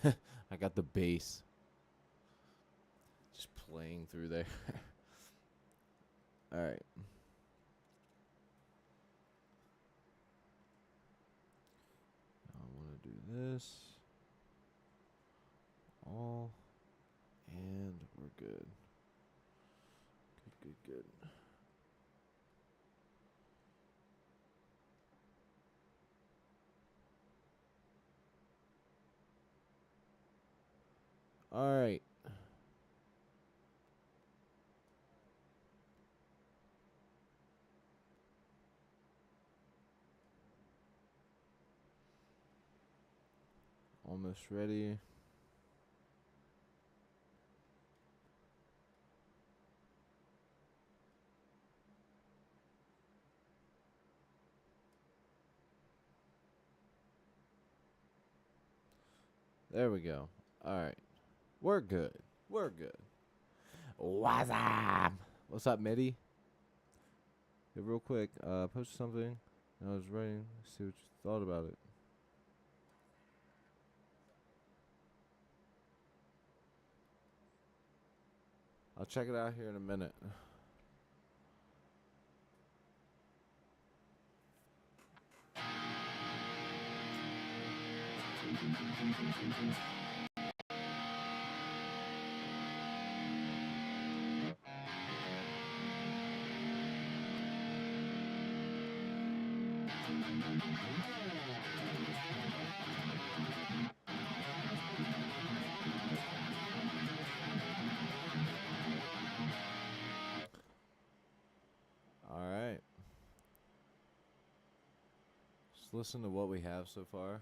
I got the bass just playing through there. All right. I want to do this. All. And we're good. Good. All right. Almost ready. There we go. All right. We're good. What's up? What's up, Mitty? Hey, real quick, post something. I was writing. See what you thought about it. I'll check it out here in a minute. All right. Just listen to what we have so far.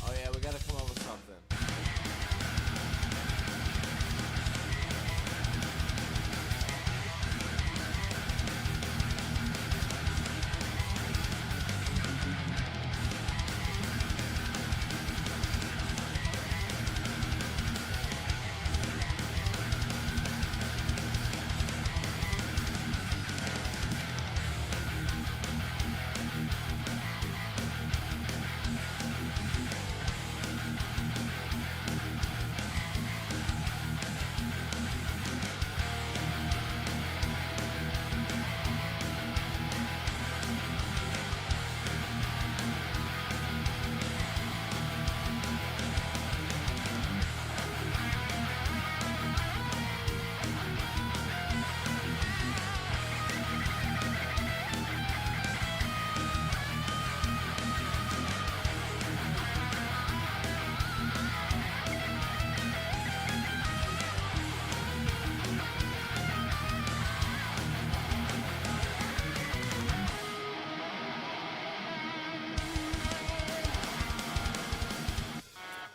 Oh yeah, we gotta come up with something.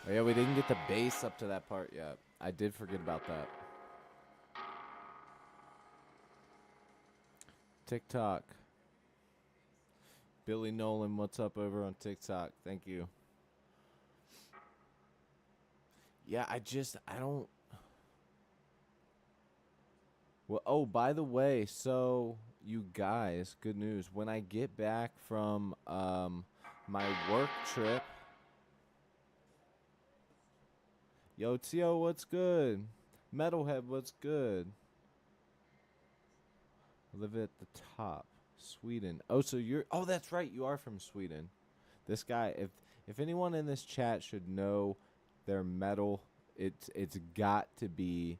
Oh yeah, we didn't get the bass up to that part yet. I did forget about that. TikTok. Billy Nolan, what's up over on TikTok? Thank you. Yeah, I don't. Well, oh, by the way, so you guys, good news. When I get back from my work trip, yo, Tio, what's good? Metalhead, what's good? Live at the top, Sweden. Oh, so you're. Oh, that's right. You are from Sweden. This guy, if anyone in this chat should know their metal, it's got to be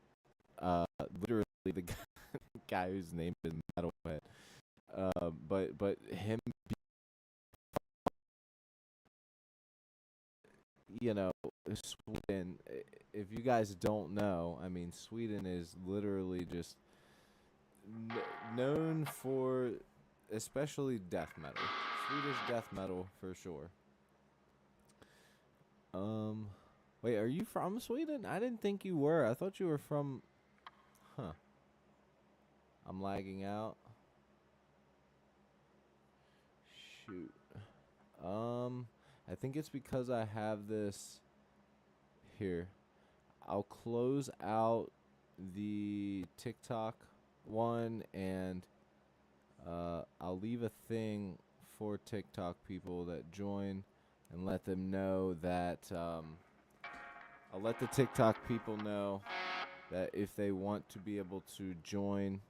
literally the guy whose name is Metalhead. But him, you know, Sweden. If you guys don't know, I mean, Sweden is literally just known for, especially death metal. Swedish death metal for sure. Wait, are you from Sweden? I didn't think you were. I thought you were from. Huh. I'm lagging out. Shoot. I think it's because I have this here. I'll close out the TikTok one and I'll leave a thing for TikTok people that join and let them know that I'll let the TikTok people know that if they want to be able to join,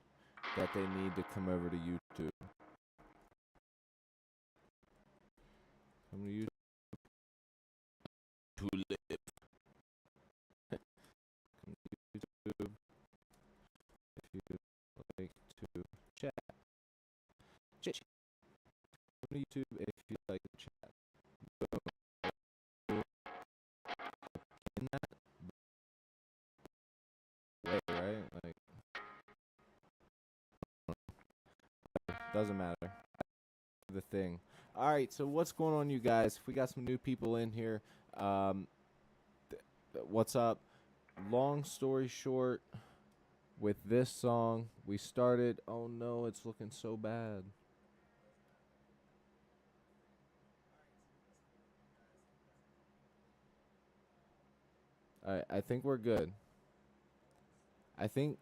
that they need to come over to YouTube. Come to YouTube to live. Come to YouTube if you like to chat. Come to YouTube if you like to chat. In that way, right? Like, doesn't matter. The thing. All right, so what's going on, you guys? We got some new people in here. What's up? Long story short, with this song, we started. Oh no, it's looking so bad. All right, I think we're good. I think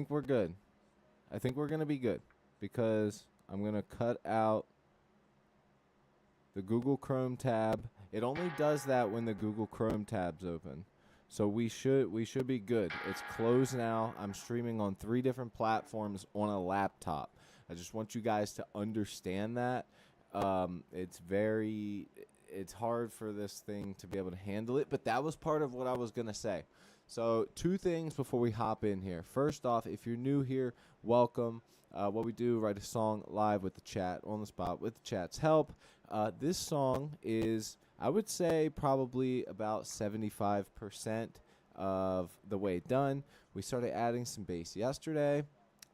we're good. I think we're gonna be good because I'm gonna cut out the Google Chrome tab. It only does that when the Google Chrome tab's open. So we should be good. It's closed now. I'm streaming on 3 different platforms on a laptop. I just want you guys to understand that. It's hard for this thing to be able to handle it, but that was part of what I was going to say. So 2 things before we hop in here. First off, if you're new here, welcome. What we do, write a song live with the chat, on the spot, with the chat's help. This song is, I would say, probably about 75% of the way done. We started adding some bass yesterday.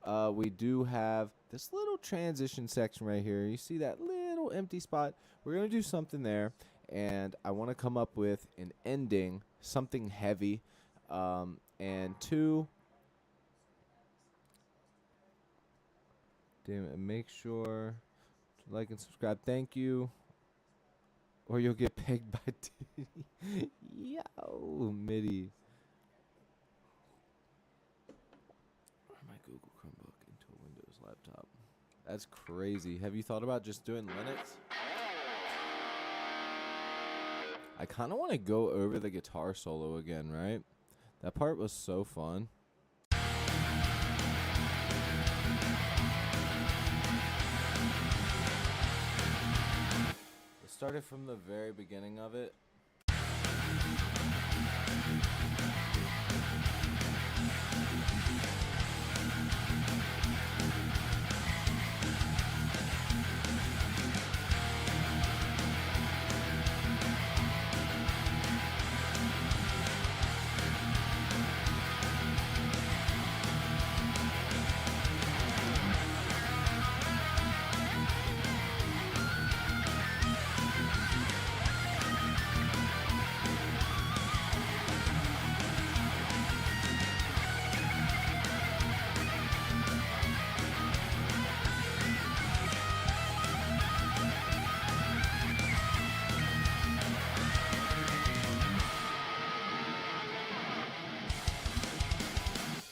We do have this little transition section right here. You see that little empty spot? We're going to do something there, and I want to come up with an ending, something heavy. And 2, damn it, make sure to like and subscribe. Thank you. Or you'll get pegged by Diddy. Yo, MIDI. My Google Chromebook into a Windows laptop. That's crazy. Have you thought about just doing Linux? I kind of want to go over the guitar solo again, right? That part was so fun. It started from the very beginning of it.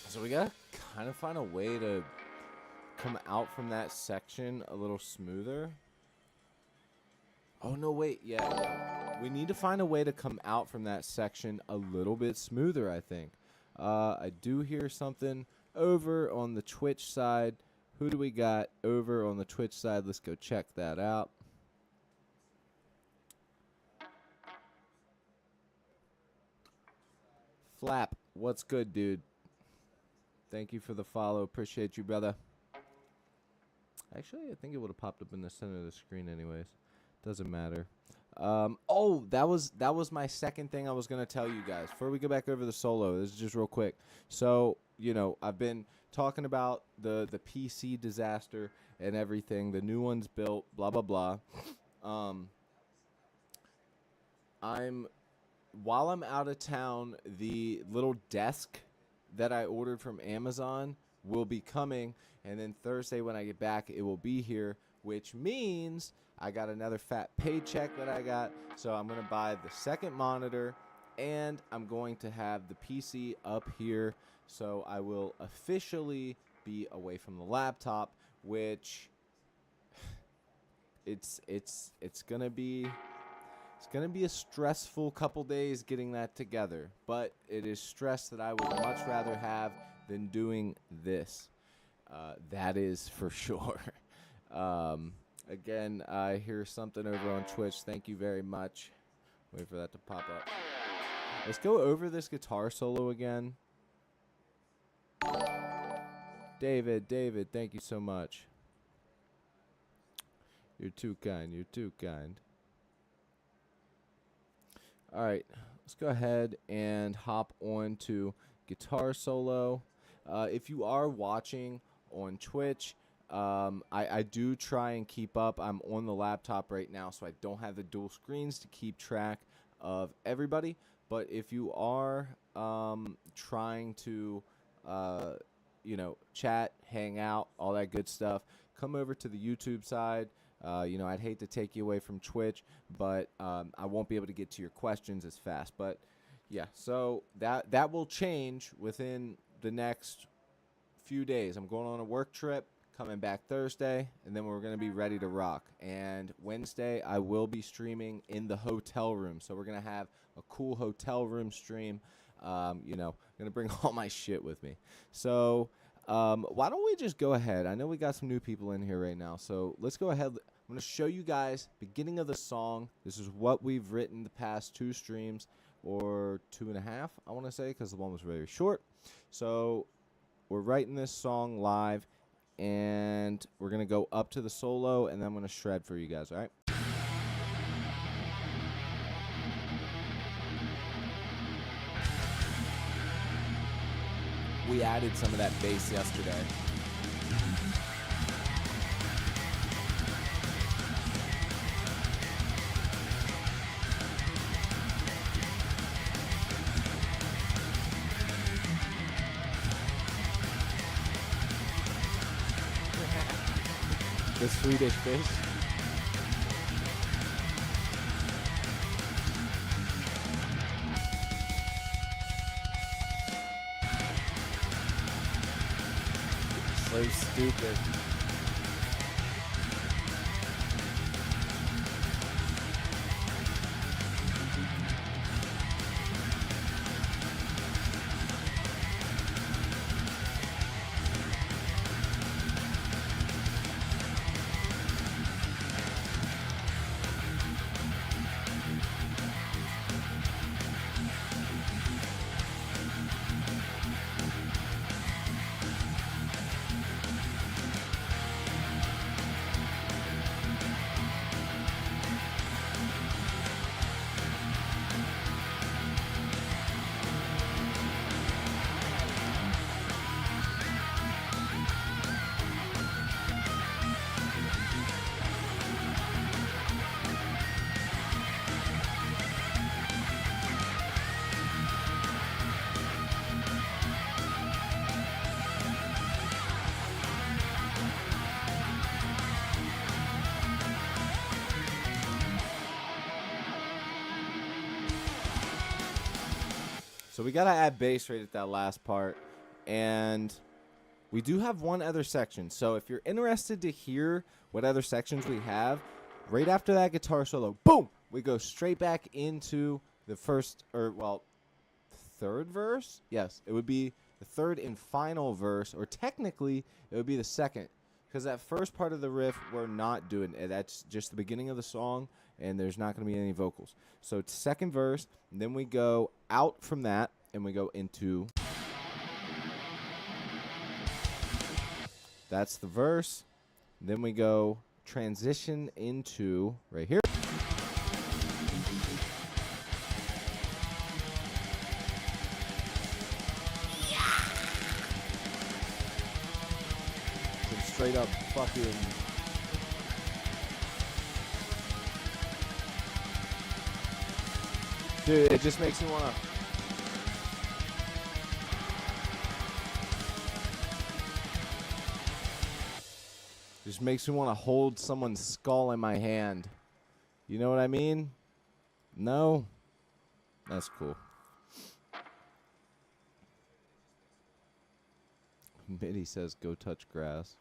So we gotta kind of find a way to come out from that section a little smoother. Oh, no, wait. Yeah. We need to find a way to come out from that section a little bit smoother, I think. I do hear something over on the Twitch side. Who do we got over on the Twitch side? Let's go check that out. Flap, what's good, dude? Thank you for the follow. Appreciate you, brother. Actually, I think it would have popped up in the center of the screen anyways. Doesn't matter. Oh, that was my second thing I was going to tell you guys. Before we go back over the solo, this is just real quick. So, you know, I've been talking about the PC disaster, and everything. The new one's built, blah, blah, blah. While I'm out of town, the little desk that I ordered from Amazon will be coming, and then Thursday when I get back, it will be here, which means I got another fat paycheck that I got, so I'm going to buy the second monitor, and I'm going to have the PC up here, so I will officially be away from the laptop, which it's gonna be a stressful couple days getting that together, but it is stress that I would much rather have than doing this. That is for sure. Again, I hear something over on Twitch. Thank you very much. Wait for that to pop up. Let's go over this guitar solo again. David, thank you so much. You're too kind. You're too kind. All right, let's go ahead and hop on to guitar solo. If you are watching on Twitch, I do try and keep up. I'm on the laptop right now, so I don't have the dual screens to keep track of everybody. But if you are trying to, chat, hang out, all that good stuff, come over to the YouTube side. I'd hate to take you away from Twitch, but I won't be able to get to your questions as fast. But yeah, so that will change within the next few days. I'm going on a work trip, coming back Thursday, and then we're going to be ready to rock. And Wednesday, I will be streaming in the hotel room. So we're going to have a cool hotel room stream. I'm going to bring all my shit with me. So why don't we just go ahead? I know we got some new people in here right now, so let's go ahead. I'm going to show you guys beginning of the song. This is what we've written the past 2 streams, or 2.5, I want to say, because the one was very short. So we're writing this song live, and we're going to go up to the solo, and then I'm going to shred for you guys, all right? We added some of that bass yesterday. The Swedish fish. So stupid. So we got to add bass right at that last part. And we do have one other section. So if you're interested to hear what other sections we have, right after that guitar solo, boom, we go straight back into the third verse. Yes, it would be the third and final verse, or technically it would be the second. Because that first part of the riff, we're not doing it. That's just the beginning of the song, and there's not going to be any vocals. So it's second verse, and then we go out from that, and we go into... That's the verse. Then we go transition into right here. Straight straight up fucking. Dude, it just makes me wanna. Just makes me want to hold someone's skull in my hand. You know what I mean? No? That's cool. Mitty says, go touch grass.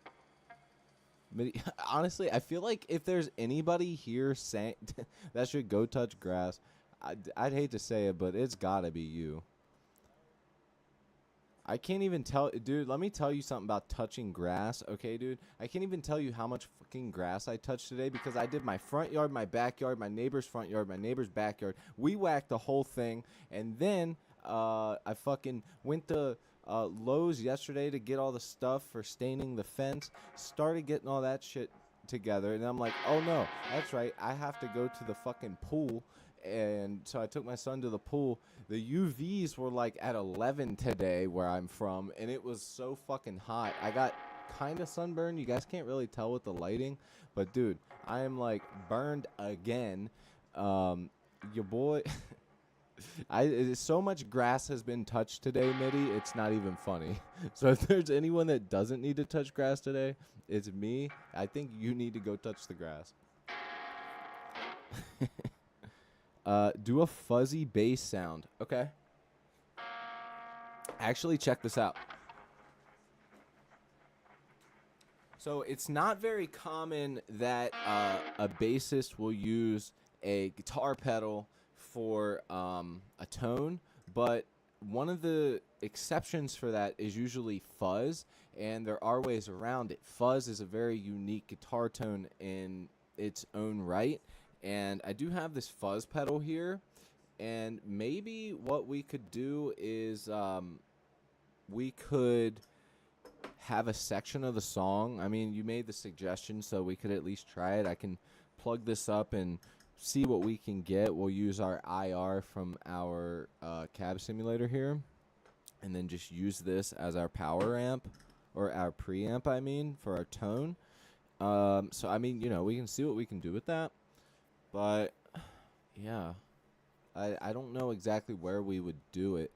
Mitty, honestly, I feel like if there's anybody here saying that should go touch grass, I'd hate to say it, but it's gotta be you. I can't even tell, dude, let me tell you something about touching grass, okay, dude? I can't even tell you how much fucking grass I touched today because I did my front yard, my backyard, my neighbor's front yard, my neighbor's backyard. We whacked the whole thing, and then I fucking went to Lowe's yesterday to get all the stuff for staining the fence, started getting all that shit together, and I'm like, oh no, that's right, I have to go to the fucking pool. And so I took my son to the pool. The UVs were like at 11 today where I'm from, and it was so fucking hot. I got kind of sunburned. You guys can't really tell with the lighting, but dude, I am like burned again. Your boy, so much grass has been touched today, Mitty. It's not even funny. So if there's anyone that doesn't need to touch grass today, it's me. I think you need to go touch the grass. Do a fuzzy bass sound. Okay. Actually, check this out. So it's not very common that a bassist will use a guitar pedal for a tone, but one of the exceptions for that is usually fuzz, and there are ways around it. Fuzz is a very unique guitar tone in its own right. And I do have this fuzz pedal here, and maybe what we could do is we could have a section of the song. I mean, you made the suggestion, so we could at least try it. I can plug this up and see what we can get. We'll use our IR from our cab simulator here, and then just use this as our power amp, or our preamp, I mean, for our tone. So, I mean, you know, we can see what we can do with that. But, yeah, I don't know exactly where we would do it.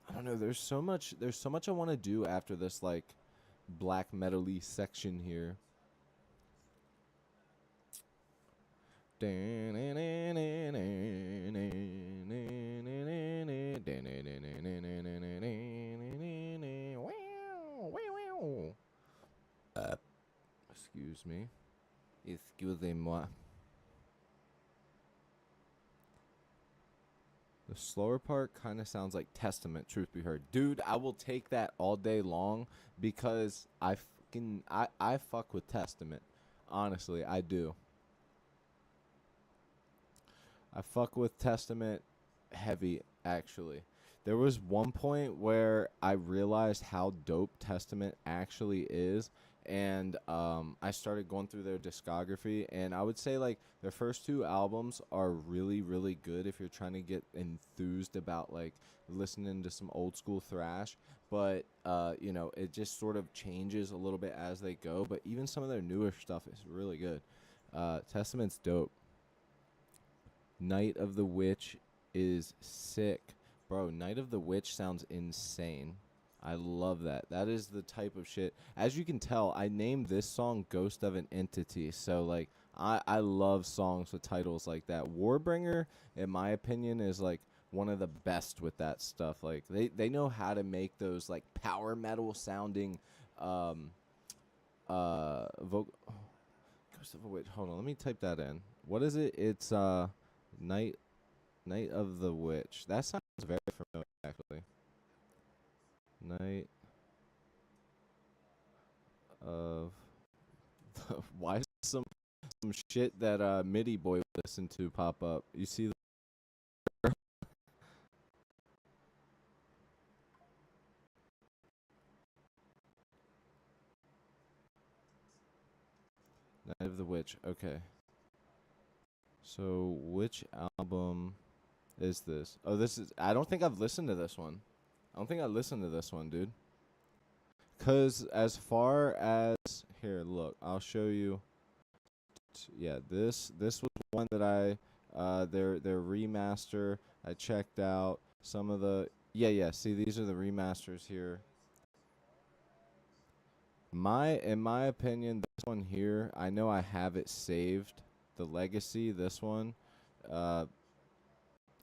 I don't know. There's so much I want to do after this, like, black metal-y section here. Excuse me. Excusez-moi. The slower part kind of sounds like Testament, truth be heard. Dude, I will take that all day long because I fuck with Testament. Honestly, I do. I fuck with Testament heavy, actually. There was one point where I realized how dope Testament actually is, and I started going through their discography, and I would say, like, their first two albums are really, really good if you're trying to get enthused about, like, listening to some old school thrash, but, you know, it just sort of changes a little bit as they go, but even some of their newer stuff is really good. Testament's dope. Night of the Witch is sick. Bro, Night of the Witch sounds insane. I love that. That is the type of shit. As you can tell, I named this song Ghost of an Entity. So, like, I love songs with titles like that. Warbringer, in my opinion, is, like, one of the best with that stuff. Like, they know how to make those, like, power metal sounding vocal. Ghost of a Witch. Hold on, let me type that in. What is it? It's Night of the Witch. That sounds very familiar, actually. Night of the why is some shit that MIDI boy listened to pop up? You see the Night of the Witch. Okay. So which album is this? Oh, this is. I don't think I've listened to this one. I don't think I listened to this one, dude. Cause as far as here, look, I'll show you. Yeah, this was one that I their remaster. I checked out some of the yeah. See, these are the remasters here. In my opinion, this one here, I know I have it saved. The Legacy, this one, uh,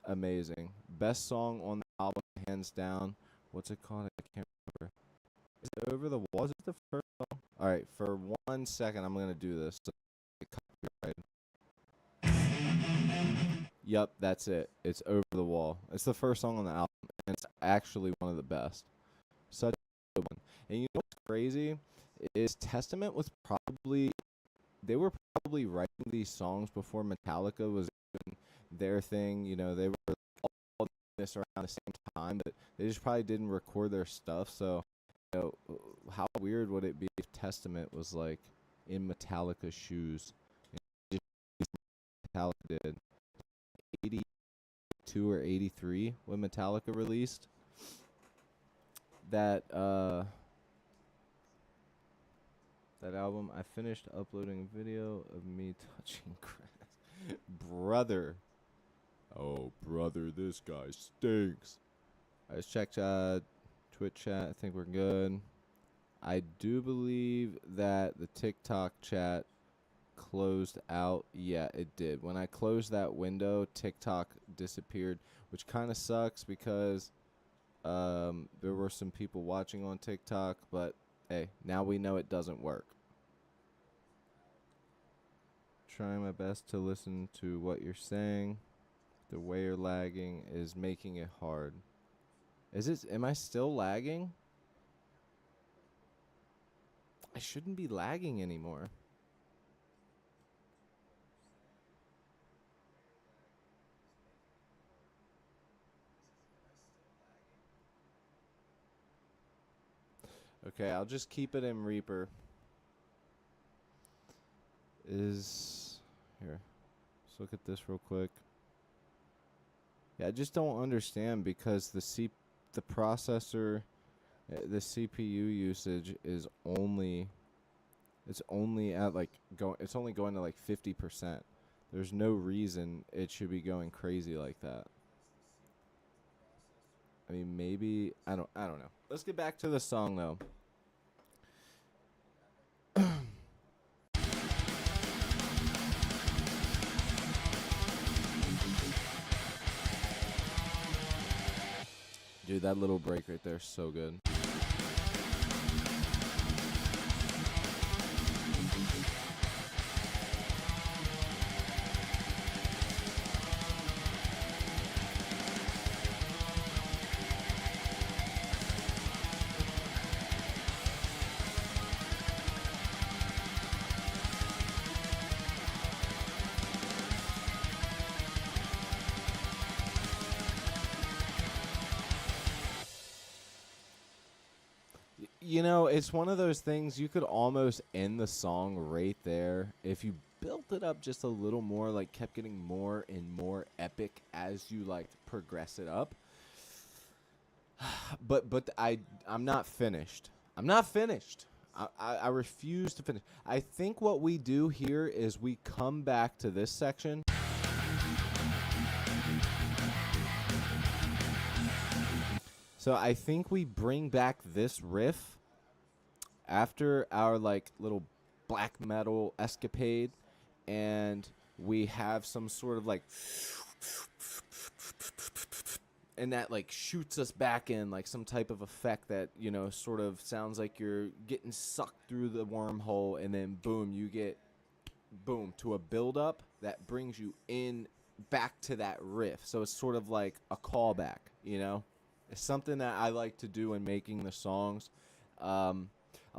amazing. Best song on the album, hands down. What's it called? I can't remember. Is it Over the Wall? Is it the first song? All right, for 1 second, I'm gonna do this. Yep, that's it. It's Over the Wall. It's the first song on the album, and it's actually one of the best. Such a good one. And you know what's crazy is Testament was they were probably writing these songs before Metallica was doing their thing. You know, they were all doing this around the same time, but they just probably didn't record their stuff. So, you know, how weird would it be if Testament was like in Metallica's shoes? Metallica did 82 or 83 when Metallica released that that album. I finished uploading a video of me touching grass. Brother. Oh, brother, this guy stinks. Let's check Twitch chat. I think we're good. I do believe that the TikTok chat closed out. Yeah, it did. When I closed that window, TikTok disappeared, which kind of sucks because there were some people watching on TikTok, but hey, now we know it doesn't work. Trying my best to listen to what you're saying. The way you're lagging is making it hard. Am I still lagging? I shouldn't be lagging anymore. Okay, I'll just keep it in Reaper. Here. Let's look at this real quick. Yeah, I just don't understand because the processor, the CPU usage is only it's only going to like 50%. There's no reason it should be going crazy like that. I mean, maybe I don't know. Let's get back to the song though. Dude, that little break right there is so good. You know, it's one of those things you could almost end the song right there if you built it up just a little more, like kept getting more and more epic as you like progress it up. But I'm not finished. I'm not finished. I refuse to finish. I think what we do here is we come back to this section. So I think we bring back this riff after our like little black metal escapade, and we have some sort of like, and that like shoots us back in like some type of effect that, you know, sort of sounds like you're getting sucked through the wormhole, and then boom, you get to a build up that brings you in back to that riff. So it's sort of like a callback, you know. It's something that I like to do in making the songs. A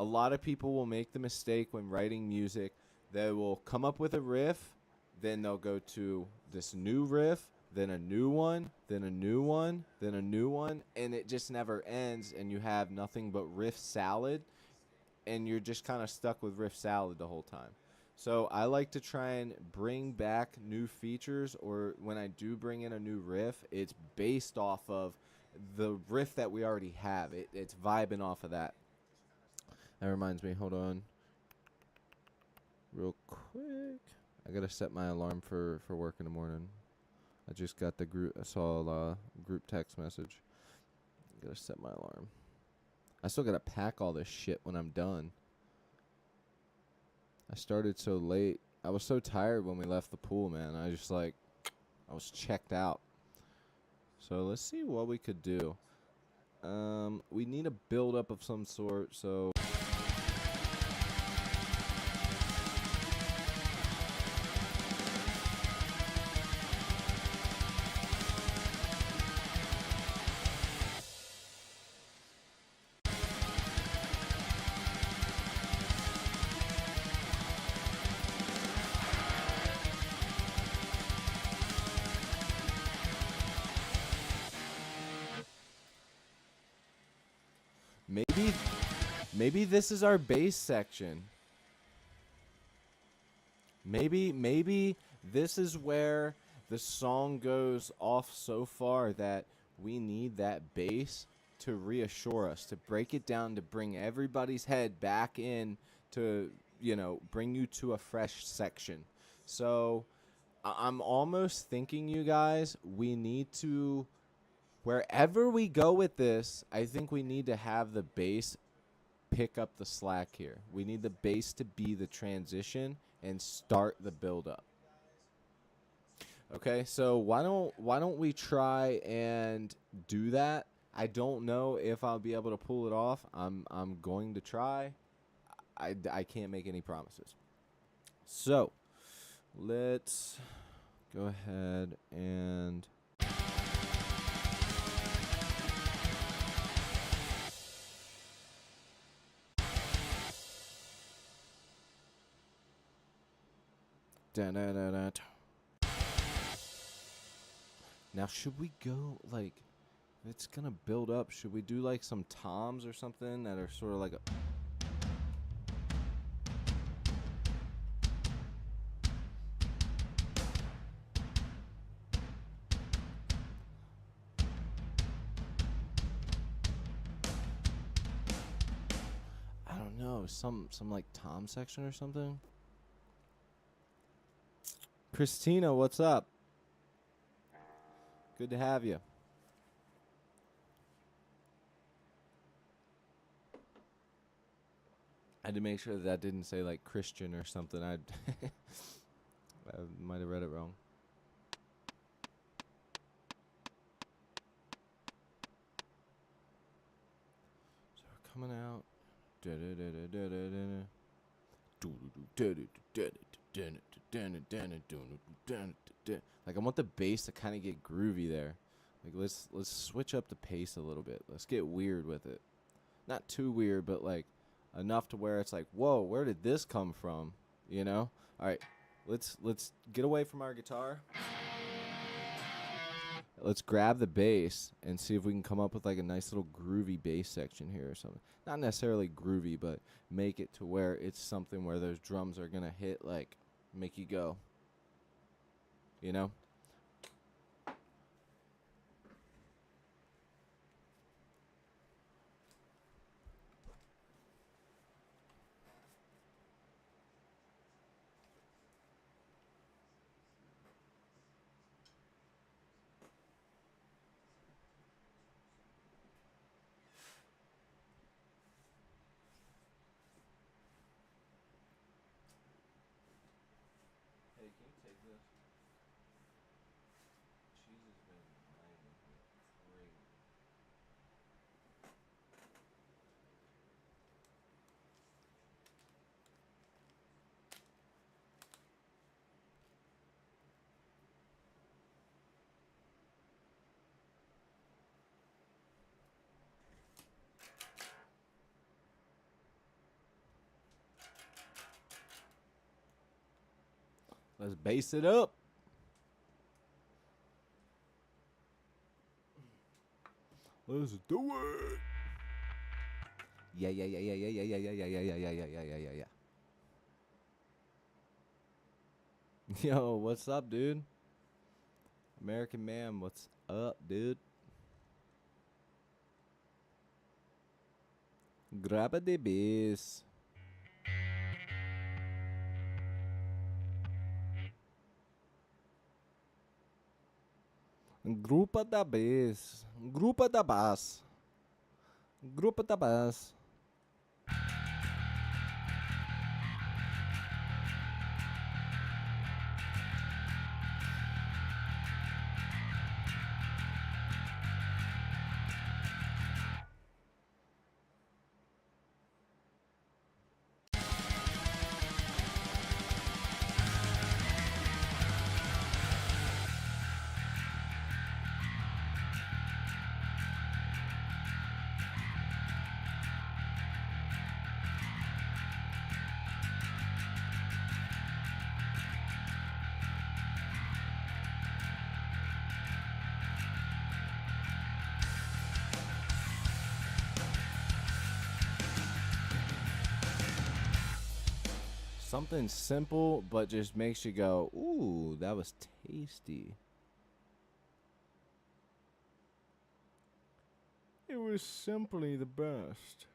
lot of people will make the mistake when writing music. They will come up with a riff, then they'll go to this new riff, then a new one, then a new one, then a new one, and it just never ends, and you have nothing but riff salad, and you're just kind of stuck with riff salad the whole time. So I like to try and bring back new features, or when I do bring in a new riff, it's based off of the riff that we already have. It's vibing off of that. That reminds me, hold on. Real quick. I gotta set my alarm for work in the morning. I just got the group. I saw a group text message. Gotta set my alarm. I still gotta pack all this shit when I'm done. I started so late. I was so tired when we left the pool, man. I was checked out. So let's see what we could do. We need a build up of some sort. So. Maybe this is our bass section. Maybe this is where the song goes off so far that we need that bass to reassure us, to break it down, to bring everybody's head back in, to, bring you to a fresh section. So I'm almost thinking, you guys, we need to, wherever we go with this, I think we need to have the bass pick up the slack here. We need the bass to be the transition and start the build up. Okay, so why don't we try and do that? I don't know if I'll be able to pull it off. I'm going to try. I can't make any promises. So let's go ahead and da-da-da-da. Now, should we go, like, it's going to build up. Should we do, like, some toms or something that are sort of like a... I don't know, some like, tom section or something? Christina, what's up? Good to have you. I had to make sure that didn't say like Christian or something. I might have read it wrong. So we're coming out. Like, I want the bass to kind of get groovy there. Like, let's switch up the pace a little bit. Let's get weird with it. Not too weird, but like enough to where it's like, whoa, where did this come from? You know? All right, let's get away from our guitar. Let's grab the bass and see if we can come up with like a nice little groovy bass section here or something. Not necessarily groovy, but make it to where it's something where those drums are gonna hit, like, make you go. You know? Hey, can you take this? Cheese has been lying in here. Great. Let's bass it up. Let's do it. Yeah. Yo, what's up, dude? American man, what's up, dude? Graba de bass. Grupa da bass. Grupa da bass. Grupa da bass. Something simple, but just makes you go, ooh, that was tasty. It was simply the best.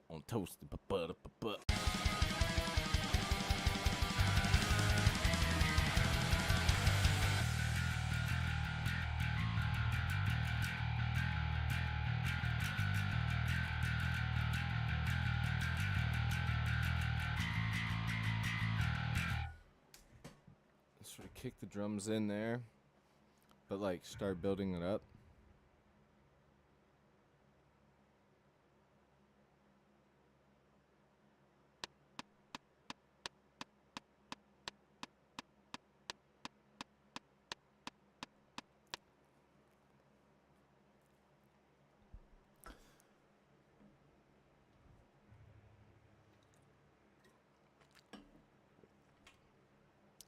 On toast. Sort of kick the drums in there, but like start building it up.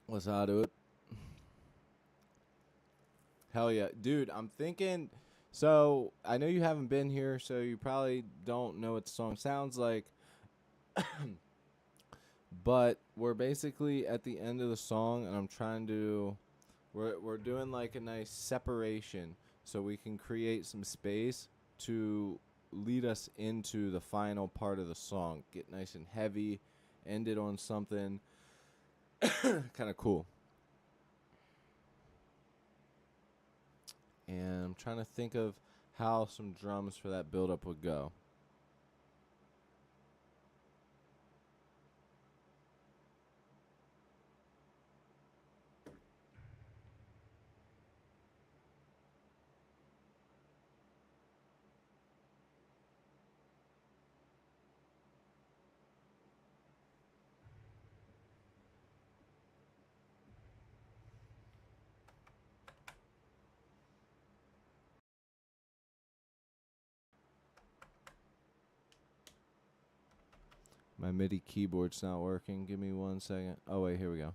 Let's how do it. Hell yeah. Dude, I'm thinking. So, I know you haven't been here, so you probably don't know what the song sounds like. But we're basically at the end of the song, and I'm trying to. We're doing like a nice separation so we can create some space to lead us into the final part of the song. Get nice and heavy, end it on something kind of cool. And I'm trying to think of how some drums for that build-up would go. My MIDI keyboard's not working. Give me 1 second. Oh, wait, here we go.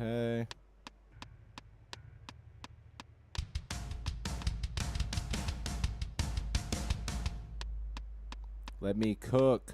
Okay. Let me cook.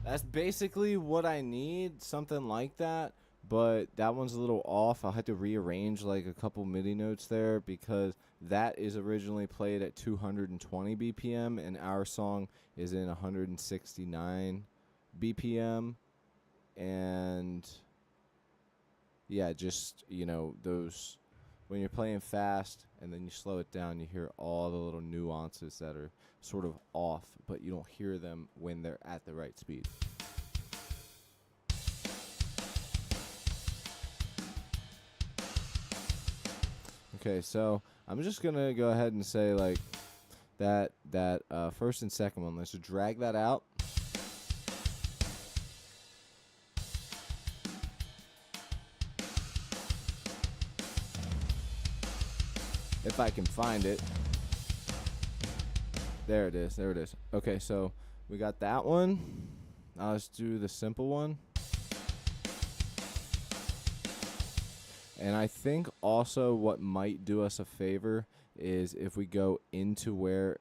That's basically what I need, something like that. But that one's a little off. I'll have to rearrange like a couple MIDI notes there because that is originally played at 220 BPM, and our song is in 169 BPM. And yeah, just, those, when you're playing fast and then you slow it down, you hear all the little nuances that are sort of off, but you don't hear them when they're at the right speed. Okay, so I'm just gonna go ahead and say like that first and second one. Let's drag that out. If I can find it. There it is. There it is. Okay, so we got that one. Now let's do the simple one. And I think also what might do us a favor is if we go into where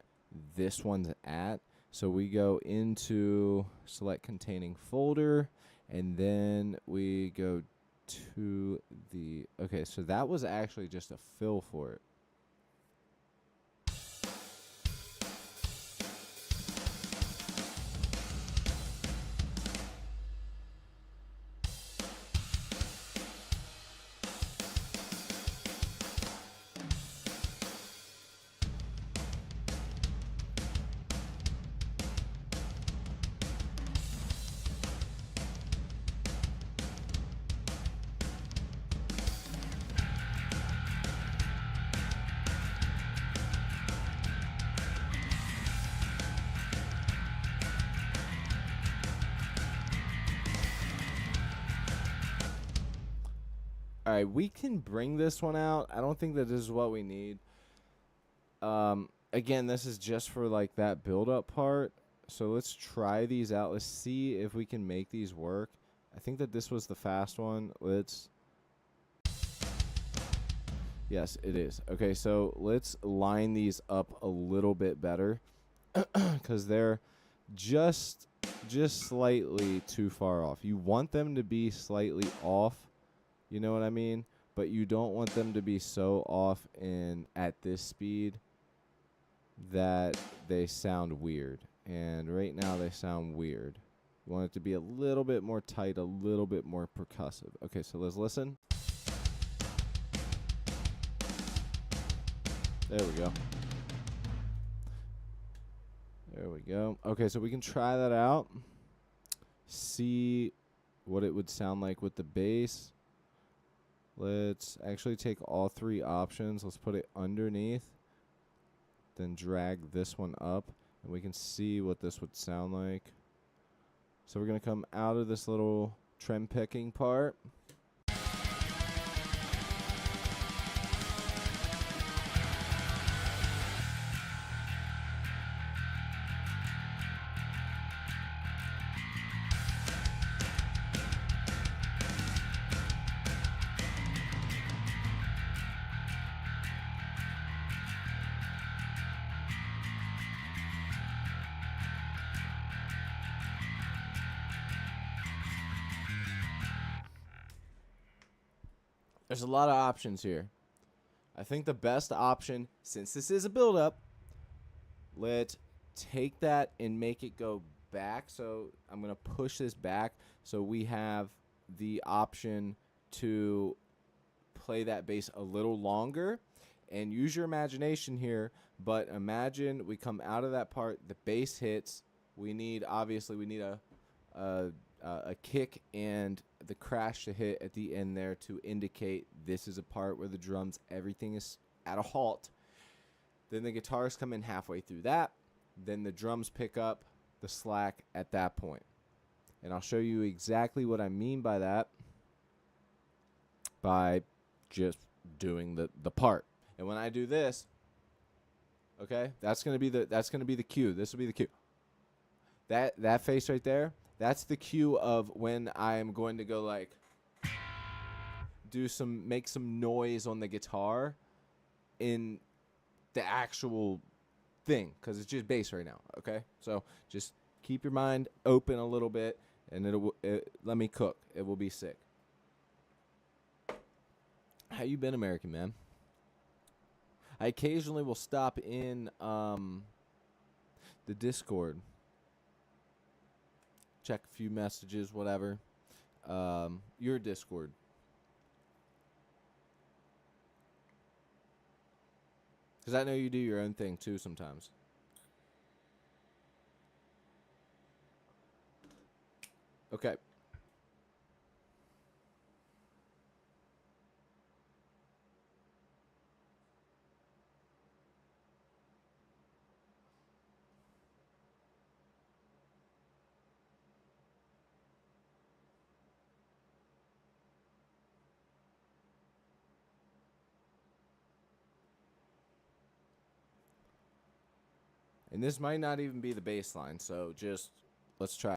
this one's at. So we go into select containing folder, and then we go to the, okay, so that was actually just a fill for it. All right, we can bring this one out. I don't think that this is what we need. Again, this is just for like that build-up part. So let's try these out. Let's see if we can make these work. I think that this was the fast one. Yes, it is. Okay, so let's line these up a little bit better because they're just slightly too far off. You want them to be slightly off. You know what I mean? But you don't want them to be so off at this speed that they sound weird. And right now they sound weird. You want it to be a little bit more tight, a little bit more percussive. Okay, so let's listen. There we go. There we go. Okay, so we can try that out. See what it would sound like with the bass. Let's actually take all three options. Let's put it underneath. Then drag this one up. And we can see what this would sound like. So we're going to come out of this little trem picking part. There's a lot of options here. I think the best option, since this is a build-up, let's take that and make it go back. So I'm going to push this back so we have the option to play that bass a little longer. And use your imagination here, but imagine we come out of that part, the bass hits. We need a kick and the crash to hit at the end there to indicate this is a part where the drums, everything is at a halt. Then the guitars come in halfway through that. Then the drums pick up the slack at that point. And I'll show you exactly what I mean by that by just doing the part. And when I do this, okay, that's gonna be the cue. This will be the cue. That face right there, that's the cue of when I am going to go like make some noise on the guitar in the actual thing, because it's just bass right now. Okay, so just keep your mind open a little bit, and let me cook. It will be sick. How you been, American man? I occasionally will stop in the Discord, check a few messages, whatever. Your Discord. Because I know you do your own thing too sometimes. Okay. And this might not even be the bass line, so just let's try.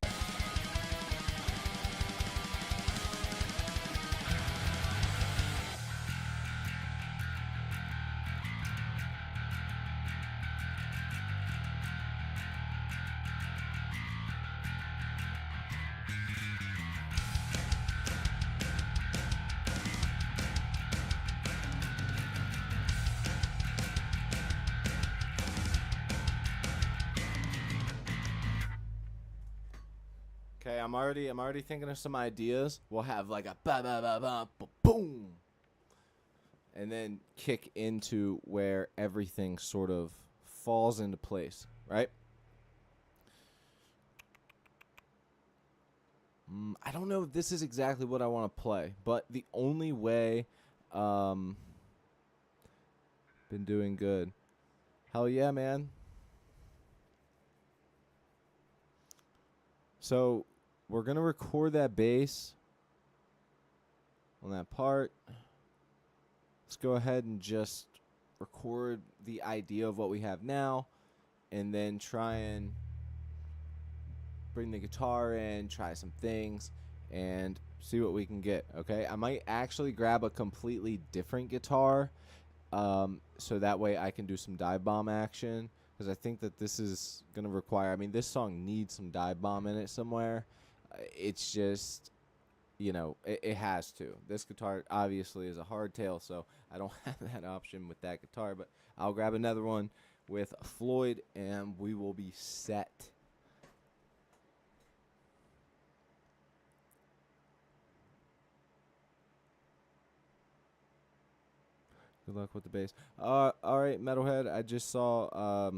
Okay, I'm already thinking of some ideas. We'll have like a ba ba ba ba boom, and then kick into where everything sort of falls into place, right? I don't know if this is exactly what I want to play, but the only way, been doing good. Hell yeah, man. So we're gonna record that bass on that part. Let's go ahead and just record the idea of what we have now, and then try and bring the guitar in, try some things, and see what we can get. Okay, I might actually grab a completely different guitar, so that way I can do some dive bomb action, because I think that this is gonna require. I mean, this song needs some dive bomb in it somewhere. It's just, it has to. This guitar obviously is a hardtail, so I don't have that option with that guitar, but I'll grab another one with Floyd, and we will be set. Good luck with the bass. All right, Metalhead. I just saw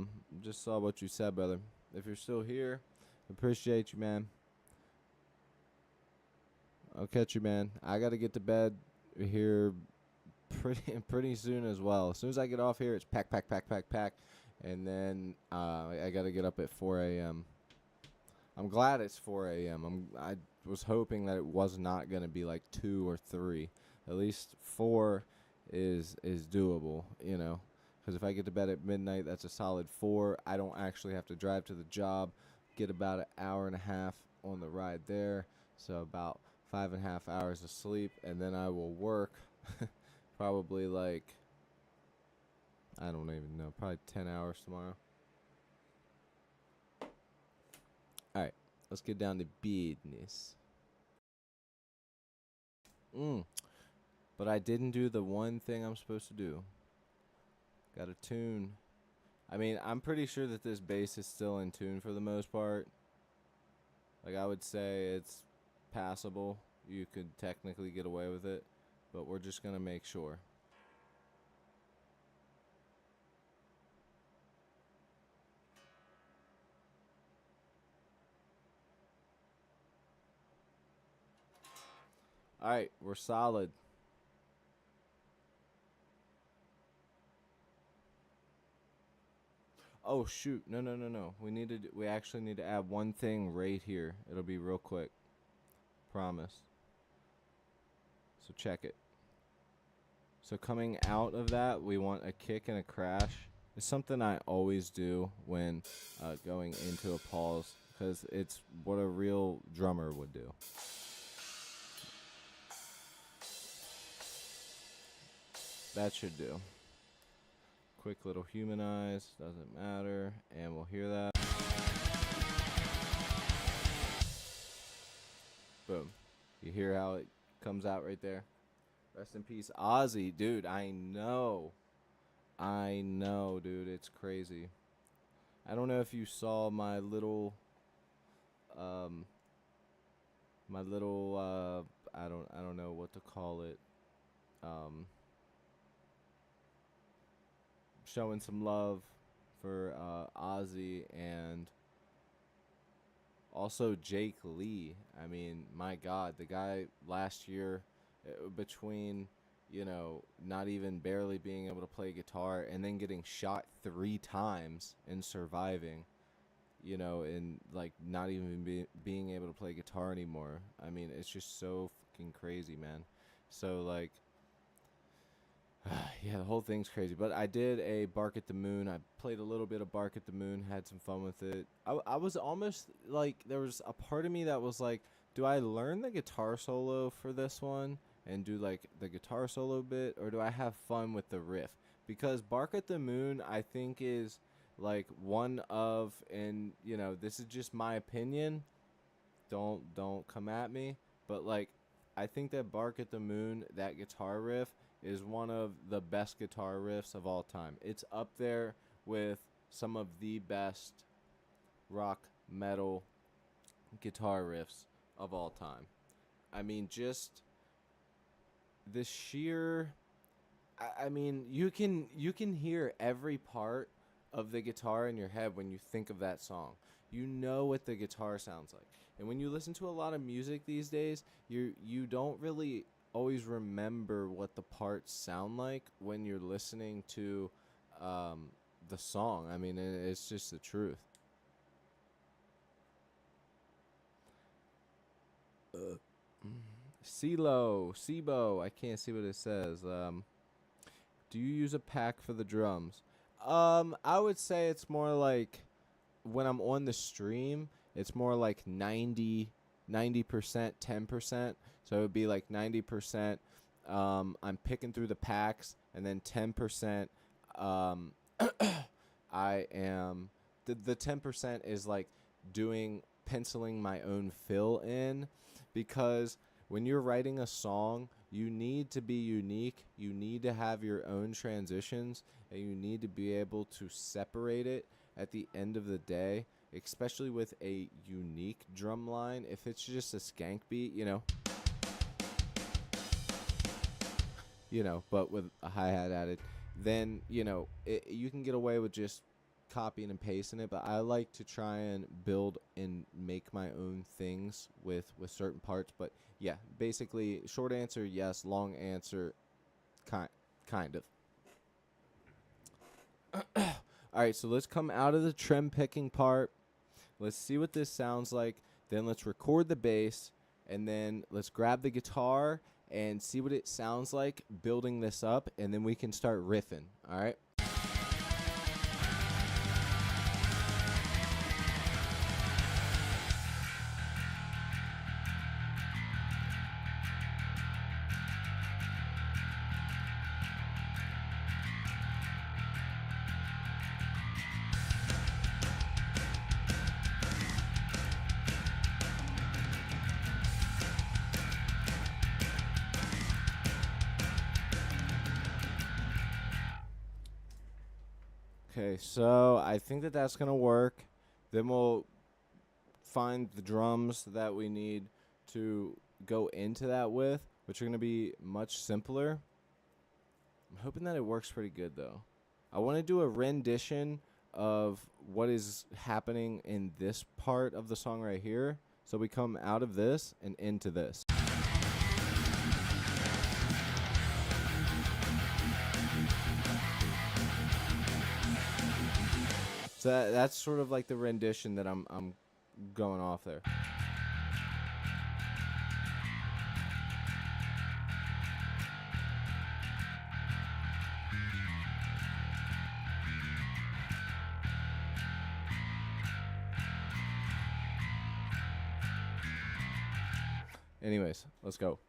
what you said, brother. If you're still here, appreciate you, man. I'll catch you, man. I gotta get to bed here pretty soon as well. As soon as I get off here, it's pack, and then I gotta get up at 4 a.m. I'm glad it's 4 a.m. I was hoping that it was not gonna be like 2 or 3. At least 4 is doable, because if I get to bed at midnight, that's a solid 4. I don't actually have to drive to the job, get about an hour and a half on the ride there, so about 5.5 hours of sleep, and then I will work probably like, I don't even know, probably 10 hours tomorrow. All right, let's get down to business. But I didn't do the one thing I'm supposed to do. Got to tune. I mean, I'm pretty sure that this bass is still in tune for the most part. Like, I would say it's passable. You could technically get away with it, but we're just going to make sure. All right, we're solid. Oh shoot! No. We actually need to add one thing right here. It'll be real quick. Promise. So check it. So coming out of that, we want a kick and a crash. It's something I always do when going into a pause, because it's what a real drummer would do. That should do. Quick little humanize, doesn't matter, and we'll hear that. Boom. You hear how it comes out right there? Rest in peace, Ozzy. Dude, I know. I know, dude. It's crazy. I don't know if you saw um, I don't know what to call it. Um, Showing some love for Ozzy and also Jake Lee. I mean, my God, the guy last year, between, not even barely being able to play guitar and then getting shot 3 times and surviving, and like not even being able to play guitar anymore. I mean, it's just so fucking crazy, man. So, like, yeah, the whole thing's crazy. But I did a Bark at the Moon. I played a little bit of Bark at the Moon, had some fun with it. I was almost like, there was a part of me that was like, do I learn the guitar solo for this one and do like the guitar solo bit, or do I have fun with the riff? Because Bark at the Moon, I think, is like one of, and this is just my opinion. Don't come at me, but like, I think that Bark at the Moon, that guitar riff, is one of the best guitar riffs of all time. It's up there with some of the best rock metal guitar riffs of all time. I mean, just the sheer, I mean, you can hear every part of the guitar in your head when you think of that song. You know what the guitar sounds like. And when you listen to a lot of music these days, you don't really always remember what the parts sound like when you're listening to the song. I mean, it's just the truth. Sibo, I can't see what it says. Do you use a pack for the drums? I would say it's more like, when I'm on the stream, it's more like 90% 10%. So it would be like 90% I'm picking through the packs, and then 10% um I am the 10% is like doing penciling my own fill in, because when you're writing a song, you need to be unique. You need to have your own transitions, and you need to be able to separate it at the end of the day, especially with a unique drum line. If it's just a skank beat, but with a hi-hat added, then, you can get away with just copying and pasting it. But I like to try and build and make my own things with certain parts. But yeah, basically, short answer, yes. Long answer, kind of. All right, so let's come out of the trim picking part. Let's see what this sounds like. Then let's record the bass, and then let's grab the guitar and see what it sounds like building this up, and then we can start riffing. All right. Okay, so I think that that's going to work. Then we'll find the drums that we need to go into that with, which are going to be much simpler. I'm hoping that it works pretty good, though. I want to do a rendition of what is happening in this part of the song right here. So we come out of this and into this. So that's sort of like the rendition that I'm going off there. Anyways, let's go.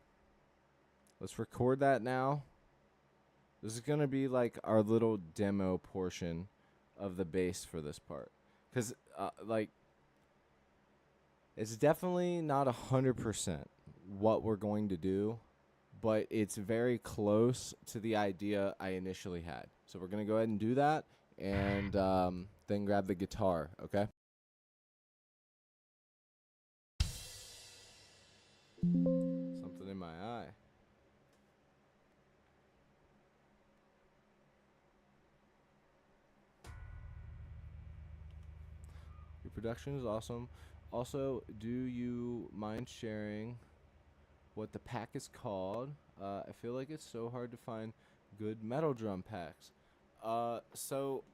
Let's record that now. This is going to be like our little demo portion of the bass for this part. Because, it's definitely not 100% what we're going to do, but it's very close to the idea I initially had. So we're going to go ahead and do that, and then grab the guitar, okay? Something in my eye. Your production is awesome. Also, do you mind sharing what the pack is called? I feel like it's so hard to find good metal drum packs. So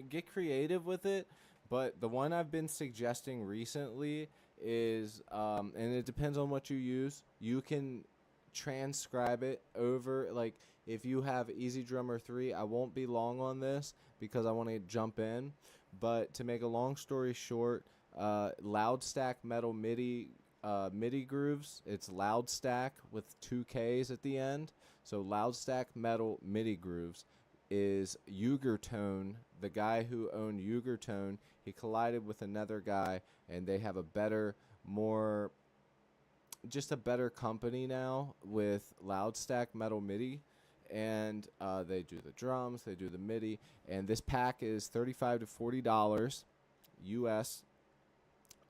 get creative with it, but the one I've been suggesting recently is, and it depends on what you use. You can transcribe it over, like if you have Easy Drummer 3, I won't be long on this because I want to jump in, but to make a long story short, Loud Stack Metal MIDI grooves. It's Loud Stack with 2 Ks at the end. So Loud Stack Metal MIDI grooves is Ugertone. The guy who owned Ugertone, he collided with another guy, and they have a better, more, just a better company now with Loud Stack Metal MIDI. And they do the drums, they do the MIDI, and this pack is $35 to $40 US,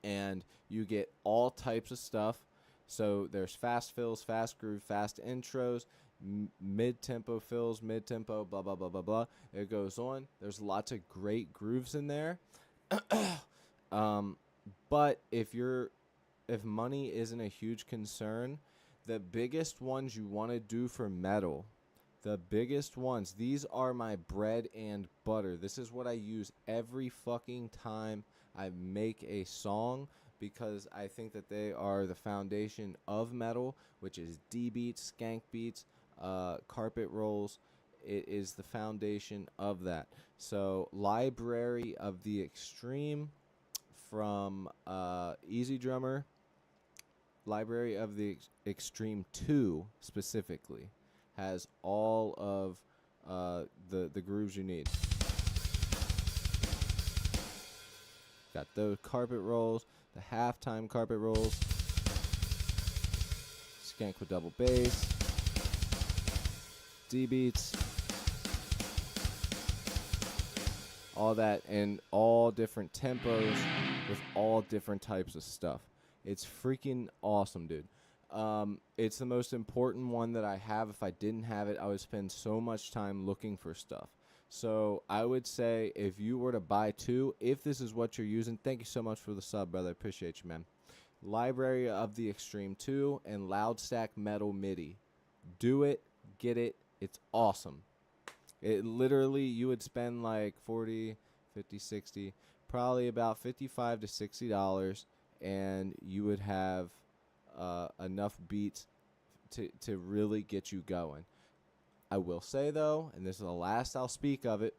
and you get all types of stuff. So there's fast fills, fast groove, fast intros, mid-tempo fills, mid-tempo, blah, blah, blah, blah, blah. It goes on. There's lots of great grooves in there. But if money isn't a huge concern, the biggest ones you want to do for metal, the biggest ones, these are my bread and butter. This is what I use every fucking time I make a song, because I think that they are the foundation of metal, which is D beats, skank beats, carpet rolls. It is the foundation of that. So Library of the Extreme from Easy Drummer, Library of the Extreme 2 specifically, has all of the grooves you need. Got those carpet rolls, the halftime carpet rolls, skank with double bass, D beats, all that, and all different tempos with all different types of stuff. It's freaking awesome, dude. It's the most important one that I have. If I didn't have it, I would spend so much time looking for stuff. So I would say if you were to buy 2, if this is what you're using, thank you so much for the sub, brother. I appreciate you, man. Library of the Extreme 2 and Loud Stack Metal MIDI. Do it. Get it. It's awesome. It literally, you would spend like 40, 50, 60, probably about $55 to $60, and you would have enough beats to really get you going. I will say, though, and this is the last I'll speak of it,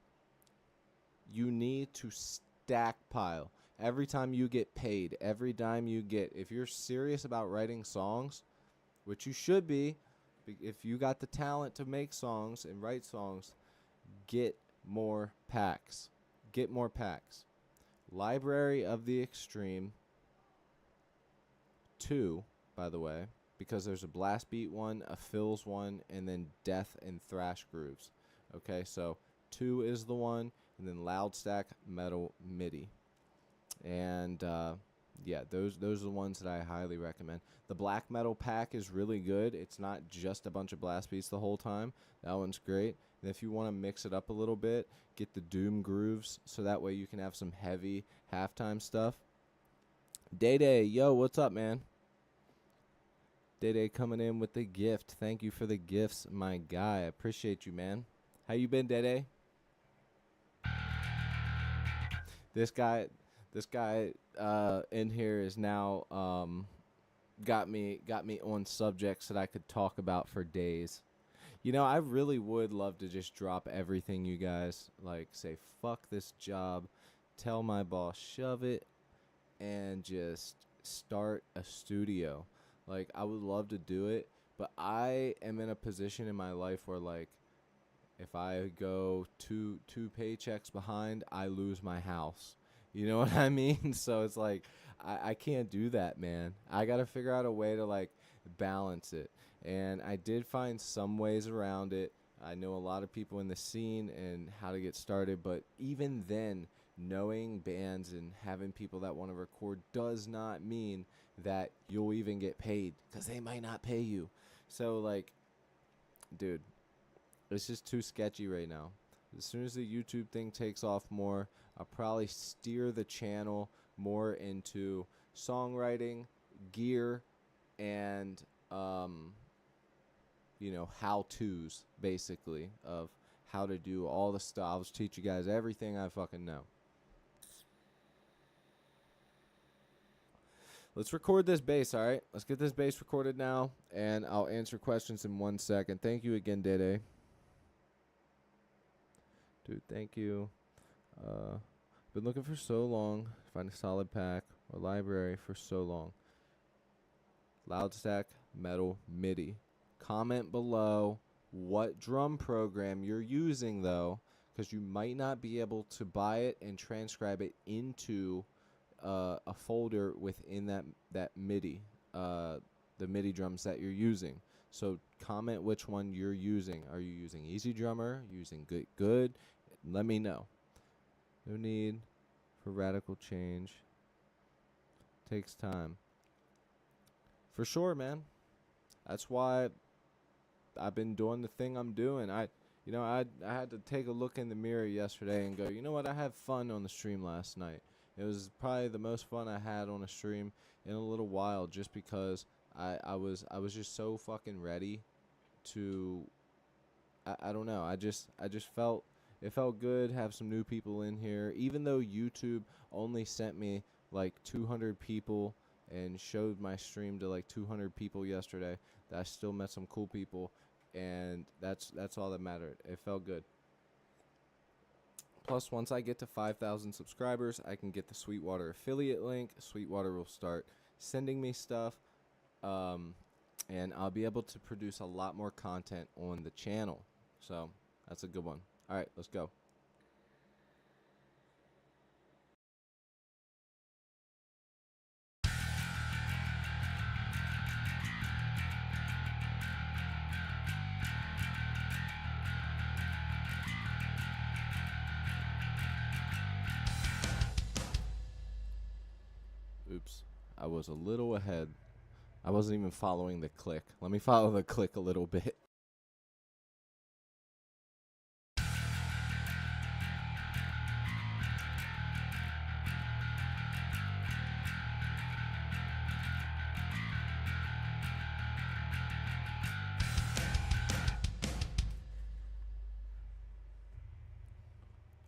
you need to stockpile. Every time you get paid, every dime you get, if you're serious about writing songs, which you should be, if you got the talent to make songs and write songs, get more packs. Get more packs. Library of the Extreme 2, by the way, because there's a blast beat one, a fills one, and then death and thrash grooves. Okay, so 2 is the one, and then Loud Stack Metal MIDI. And yeah, those are the ones that I highly recommend. The black metal pack is really good. It's not just a bunch of blast beats the whole time. That one's great. And if you want to mix it up a little bit, get the doom grooves, so that way you can have some heavy halftime stuff. Day Day, yo, what's up, man? Day Day coming in with the gift. Thank you for the gifts, my guy. I appreciate you, man. How you been, Day Day? This guy in here is now got me on subjects that I could talk about for days. You know, I really would love to just drop everything, you guys. Like, say, fuck this job, tell my boss, shove it, and just start a studio. Like, I would love to do it, but I am in a position in my life where, like, if I go two paychecks behind, I lose my house. You know what I mean? So it's like, I can't do that, man. I got to figure out a way to, like, balance it. And I did find some ways around it. I know a lot of people in the scene and how to get started, but even then, knowing bands and having people that want to record does not mean that you'll even get paid, because they might not pay you. So, like, dude, it's just too sketchy right now. As soon as the YouTube thing takes off more, I'll probably steer the channel more into songwriting, gear, and how-tos, basically, of how to do all the stuff. I'll just teach you guys everything I fucking know. Let's record this bass, all right? Let's get this bass recorded now, and I'll answer questions in 1 second. Thank you again, Dede. Dude, thank you. Been looking for so long to find a solid pack or library for so long. Loudstack, metal, MIDI. Comment below what drum program you're using, though, because you might not be able to buy it and transcribe it into a folder within that MIDI, the MIDI drums that you're using. So comment which one you're using. Are you using Easy Drummer? Using Good? Let me know. No need for radical change. Takes time. For sure, man. That's why I've been doing the thing I'm doing. I had to take a look in the mirror yesterday and go, you know what? I had fun on the stream last night. It was probably the most fun I had on a stream in a little while, just because I was just so fucking ready to. I don't know. I just felt it felt good. Have some new people in here, even though YouTube only sent me like 200 people and showed my stream to like 200 people yesterday. I still met some cool people, and that's all that mattered. It felt good. Plus, once I get to 5,000 subscribers, I can get the Sweetwater affiliate link. Sweetwater will start sending me stuff, and I'll be able to produce a lot more content on the channel. So that's a good one. All right, let's go. Oops, I was a little ahead. I wasn't even following the click. Let me follow the click a little bit.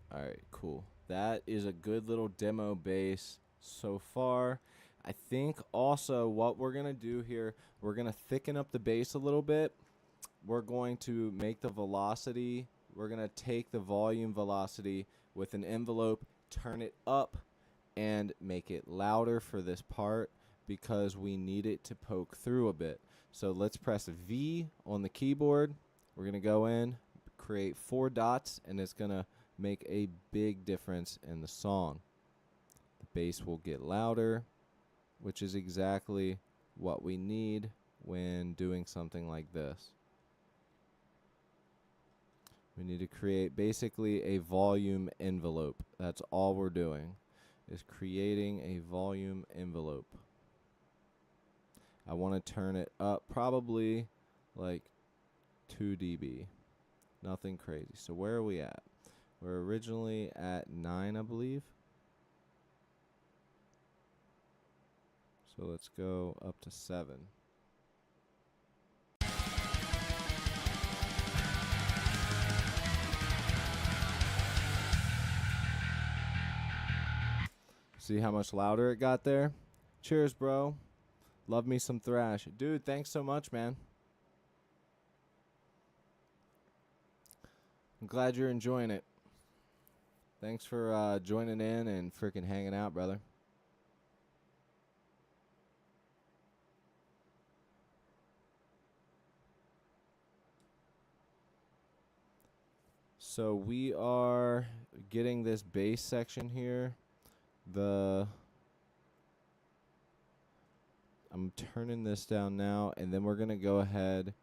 All right, cool. That is a good little demo bass so far. I think also what we're going to do here, we're going to thicken up the bass a little bit. We're going to make the velocity, we're going to take the volume velocity with an envelope, turn it up, and make it louder for this part because we need it to poke through a bit. So let's press V on the keyboard. We're going to go in, create 4 dots, and it's going to make a big difference in the song. The bass will get louder, which is exactly what we need when doing something like this. We need to create basically a volume envelope. That's all we're doing, is creating a volume envelope. I want to turn it up probably like 2 dB. Nothing crazy. So where are we at? We're originally at 9, I believe. So let's go up to 7. See how much louder it got there? Cheers, bro. Love me some thrash. Dude, thanks so much, man. I'm glad you're enjoying it. Thanks for joining in and freaking hanging out, brother. So we are getting this bass section here. I'm turning this down now, and then we're going to go ahead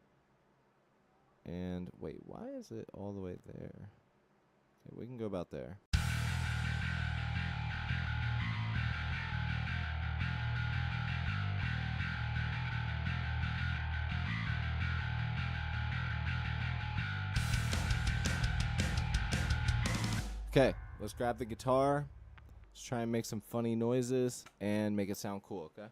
And wait, why is it all the way there? Okay, we can go about there. Okay, let's grab the guitar. Let's try and make some funny noises and make it sound cool, okay?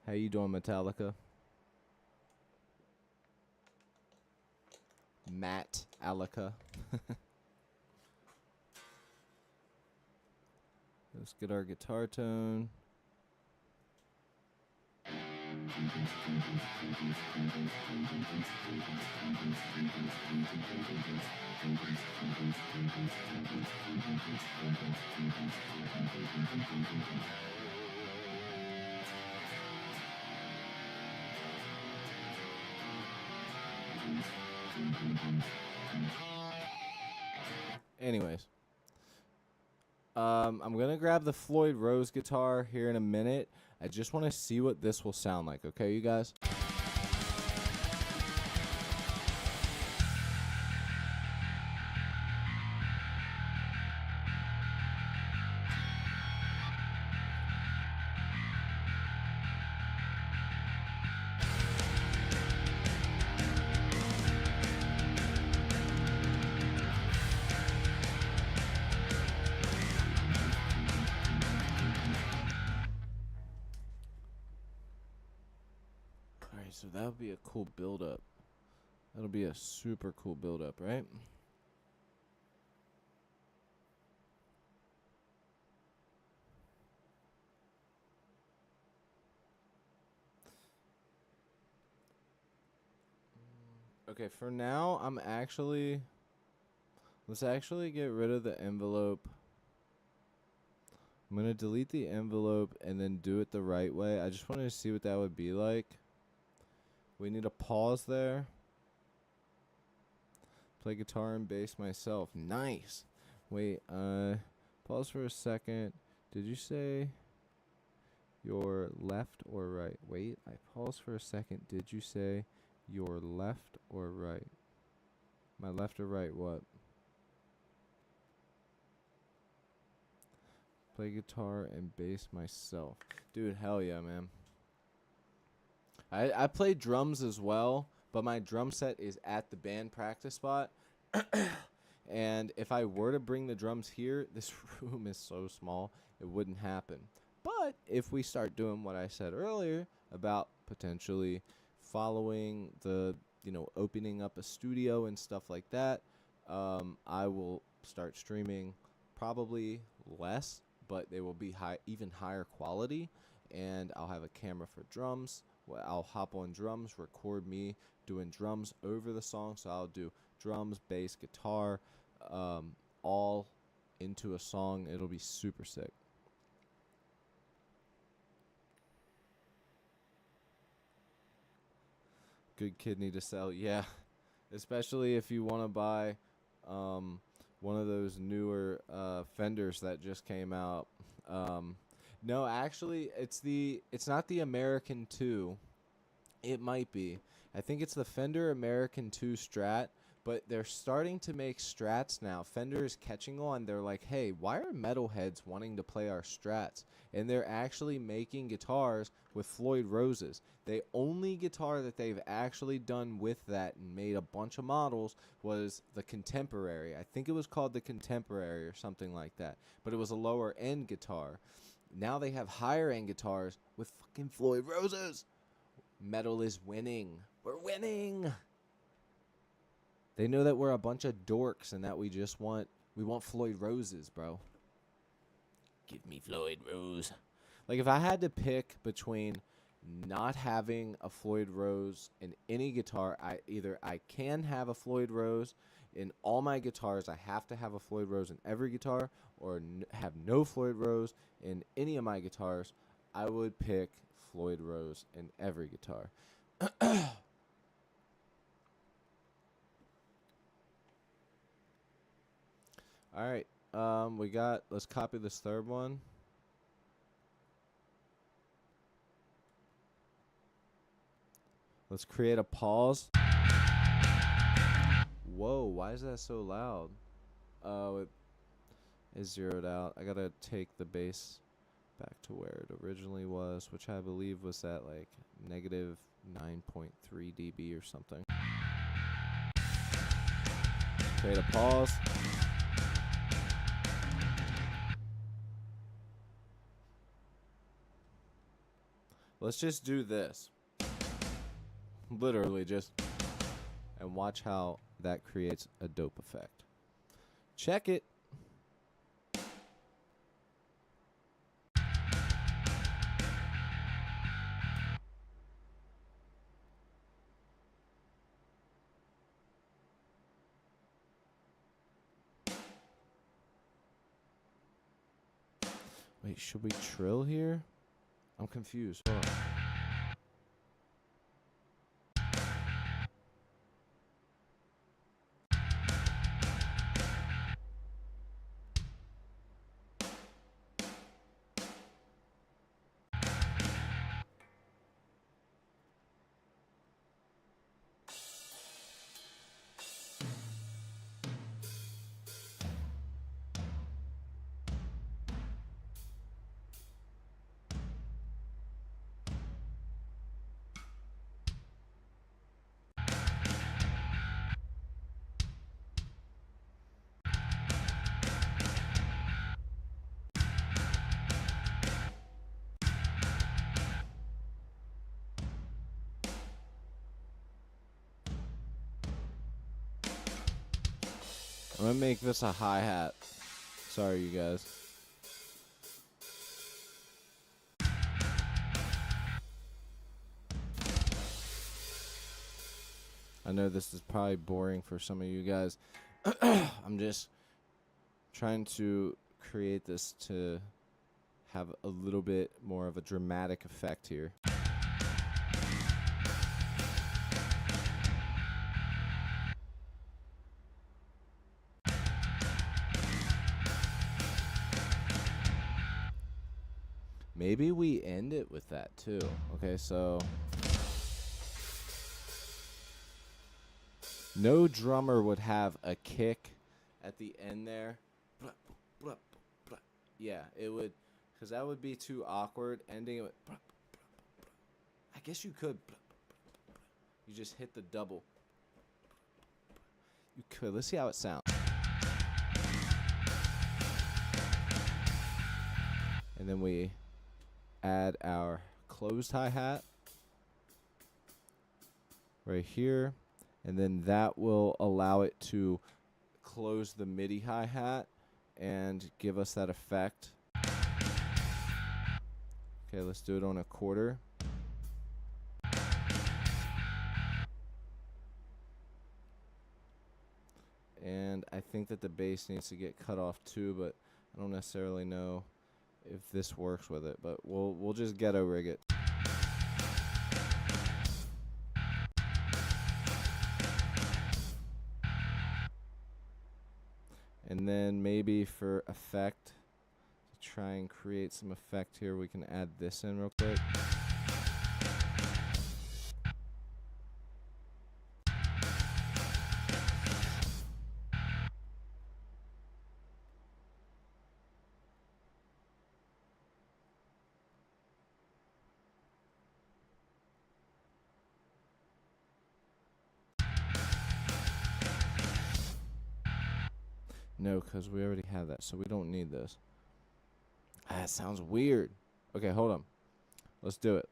How you doing, Metallica? Matt Alica. Let's get our guitar tone. Anyways, I'm gonna grab the Floyd Rose guitar here in a minute. I just want to see what this will sound like, okay, you guys? Alright, so that would be a cool build-up. That'll be a super cool build-up, right? Okay, for now, let's actually get rid of the envelope. I'm going to delete the envelope and then do it the right way. I just wanted to see what that would be like. We need a pause there. Play guitar and bass myself. Nice. Wait, pause for a second. Did you say your left or right? Wait, I paused for a second. Did you say your left or right? My left or right what? Play guitar and bass myself. Dude, hell yeah, man. I play drums as well, but my drum set is at the band practice spot. And if I were to bring the drums here, this room is so small, it wouldn't happen. But if we start doing what I said earlier about potentially following the, opening up a studio and stuff like that, I will start streaming probably less, but they will be even higher quality, and I'll have a camera for drums. I'll hop on drums, record me doing drums over the song, so I'll do drums, bass, guitar, all into a song. It'll be super sick. Good kidney to sell, yeah. Especially if you want to buy one of those newer Fenders that just came out. No, actually, it's not the American 2. It might be. I think it's the Fender American 2 Strat, but they're starting to make Strats now. Fender is catching on. They're like, hey, why are metalheads wanting to play our Strats? And they're actually making guitars with Floyd Roses. The only guitar that they've actually done with that and made a bunch of models was the Contemporary. I think it was called the Contemporary or something like that, but it was a lower end guitar. Now they have higher end guitars with fucking Floyd Roses. Metal is winning. We're winning. They know that we're a bunch of dorks and that we want Floyd Roses, bro. Give me Floyd Rose. Like, if I had to pick between not having a Floyd Rose in any guitar, I can have a Floyd Rose in all my guitars. I have to have a Floyd Rose in every guitar, or have no Floyd Rose in any of my guitars. I would pick Floyd Rose in every guitar. All right. Let's copy this third one. Let's create a pause. Whoa, why is that so loud? Oh, it is zeroed out. I gotta take the bass back to where it originally was, which I believe was at like negative 9.3 dB or something. Create a pause. Let's just do this. Literally just. And watch how that creates a dope effect. Check it. Wait, should we trill here? I'm confused. Hold on. I'm gonna make this a hi-hat. Sorry, you guys. I know this is probably boring for some of you guys. I'm just trying to create this to have a little bit more of a dramatic effect here. Maybe we end it with that too. Okay, so no drummer would have a kick at the end there. Yeah, it would, because that would be too awkward. Ending it with, I guess you could. You just hit the double. You could. Let's see how it sounds. And then we add our closed hi-hat right here, and then that will allow it to close the MIDI hi-hat and give us that effect. Okay, let's do it on a quarter. And I think that the bass needs to get cut off too, but I don't necessarily know if this works with it, but we'll just ghetto rig it. And then maybe for effect, to try and create some effect here, we can add this in real quick. No, because we already have that, so we don't need this. Ah, it sounds weird. Okay, hold on. Let's do it.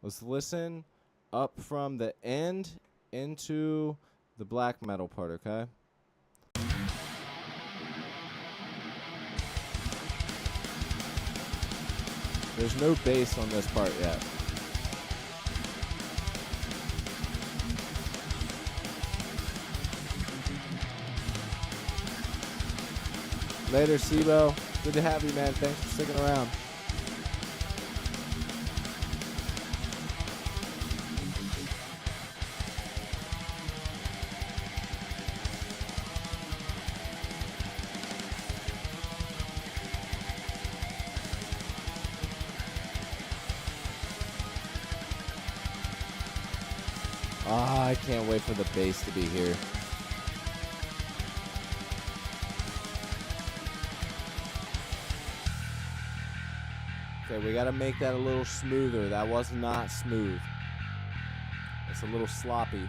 Let's listen up from the end into the black metal part, okay? There's no bass on this part yet. Later, Sibo. Good to have you, man. Thanks for sticking around. Ah, I can't wait for the bass to be here. Okay, we gotta make that a little smoother. That was not smooth. It's a little sloppy.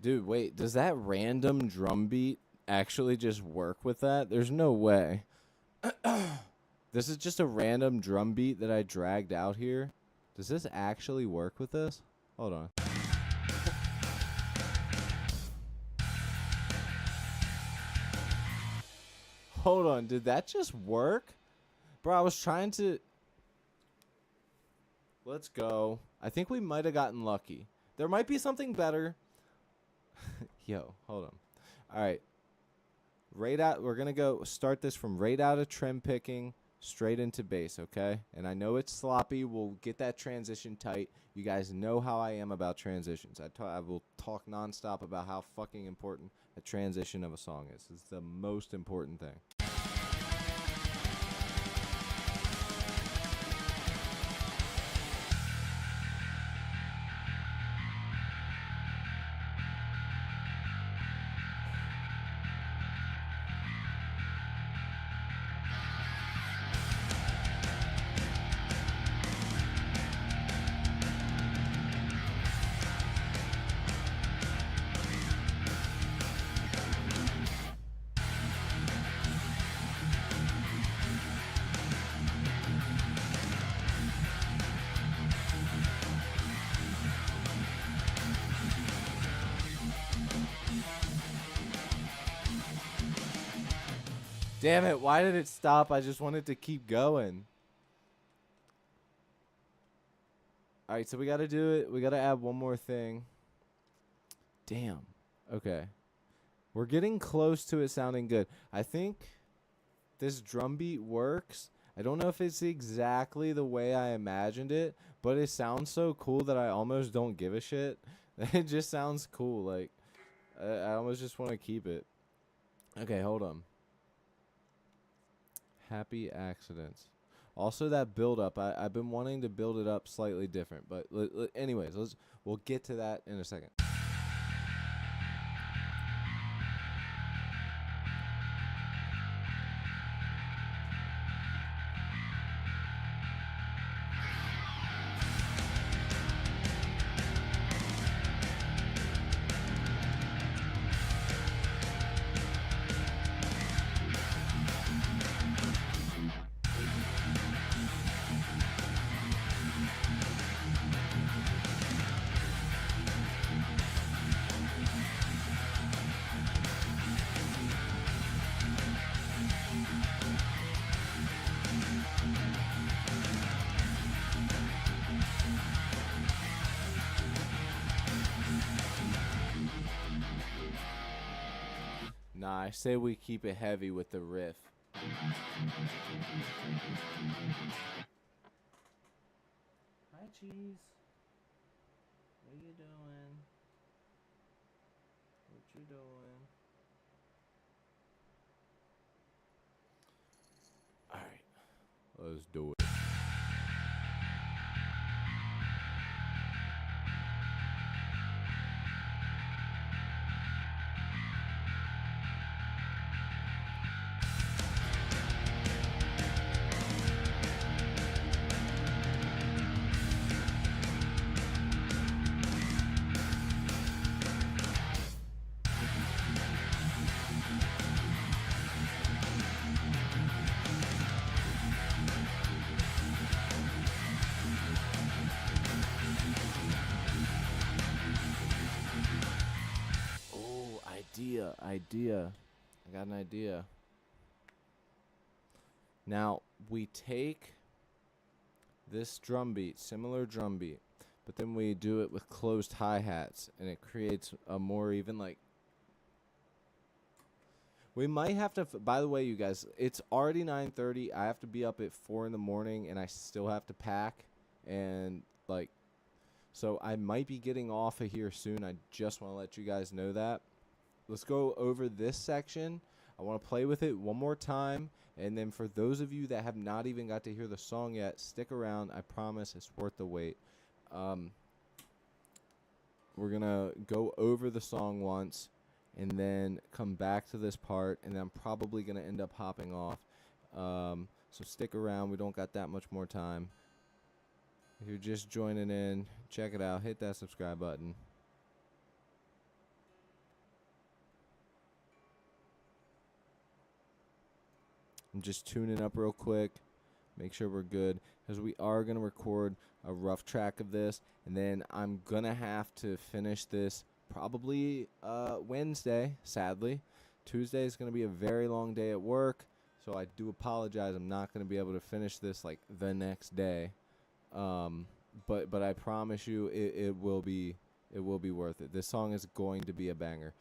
Dude, wait, does that random drum beat actually just work with that? There's no way. This is just a random drum beat that I dragged out here. Does this actually work with this? Hold on. Hold on, did that just work? Bro, I was trying to... Let's go. I think we might have gotten lucky. There might be something better. Yo, hold on. All right. Right out. We're gonna go start this from right out of trim picking straight into bass, okay? And I know it's sloppy. We'll get that transition tight. You guys know how I am about transitions. I will talk nonstop about how fucking important a transition of a song is. It's the most important thing. Damn it, why did it stop? I just wanted to keep going. All right, so we got to do it. We got to add one more thing. Damn. Okay. We're getting close to it sounding good. I think this drum beat works. I don't know if it's exactly the way I imagined it, but it sounds so cool that I almost don't give a shit. It just sounds cool. Like, I almost just want to keep it. Okay, hold on. Happy accidents. Also, that build up. I've been wanting to build it up slightly different, but anyways, we'll get to that in a second. Nah, I say we keep it heavy with the riff. Hi, Cheese. What you doing? What you doing? All right, let's do it. Idea. I got an idea. Now, we take this drum beat, similar drum beat, but then we do it with closed hi-hats, and it creates a more even, like... We might have to. By the way, you guys, it's already 9:30. I have to be up at 4 in the morning, and I still have to pack, and like, so I might be getting off of here soon. I just want to let you guys know that. Let's go over this section. I want to play with it one more time, and then for those of you that have not even got to hear the song yet, stick around. I promise it's worth the wait. We're gonna go over the song once, and then come back to this part, and then I'm probably going to end up hopping off. So stick around. We don't got that much more time. If you're just joining in, check it out. Hit that subscribe button. I'm just tuning up real quick. Make sure we're good, because we are going to record a rough track of this, and then I'm going to have to finish this probably Wednesday, sadly. Tuesday is going to be a very long day at work, so I do apologize. I'm not going to be able to finish this like the next day. But I promise you it will be worth it. This song is going to be a banger.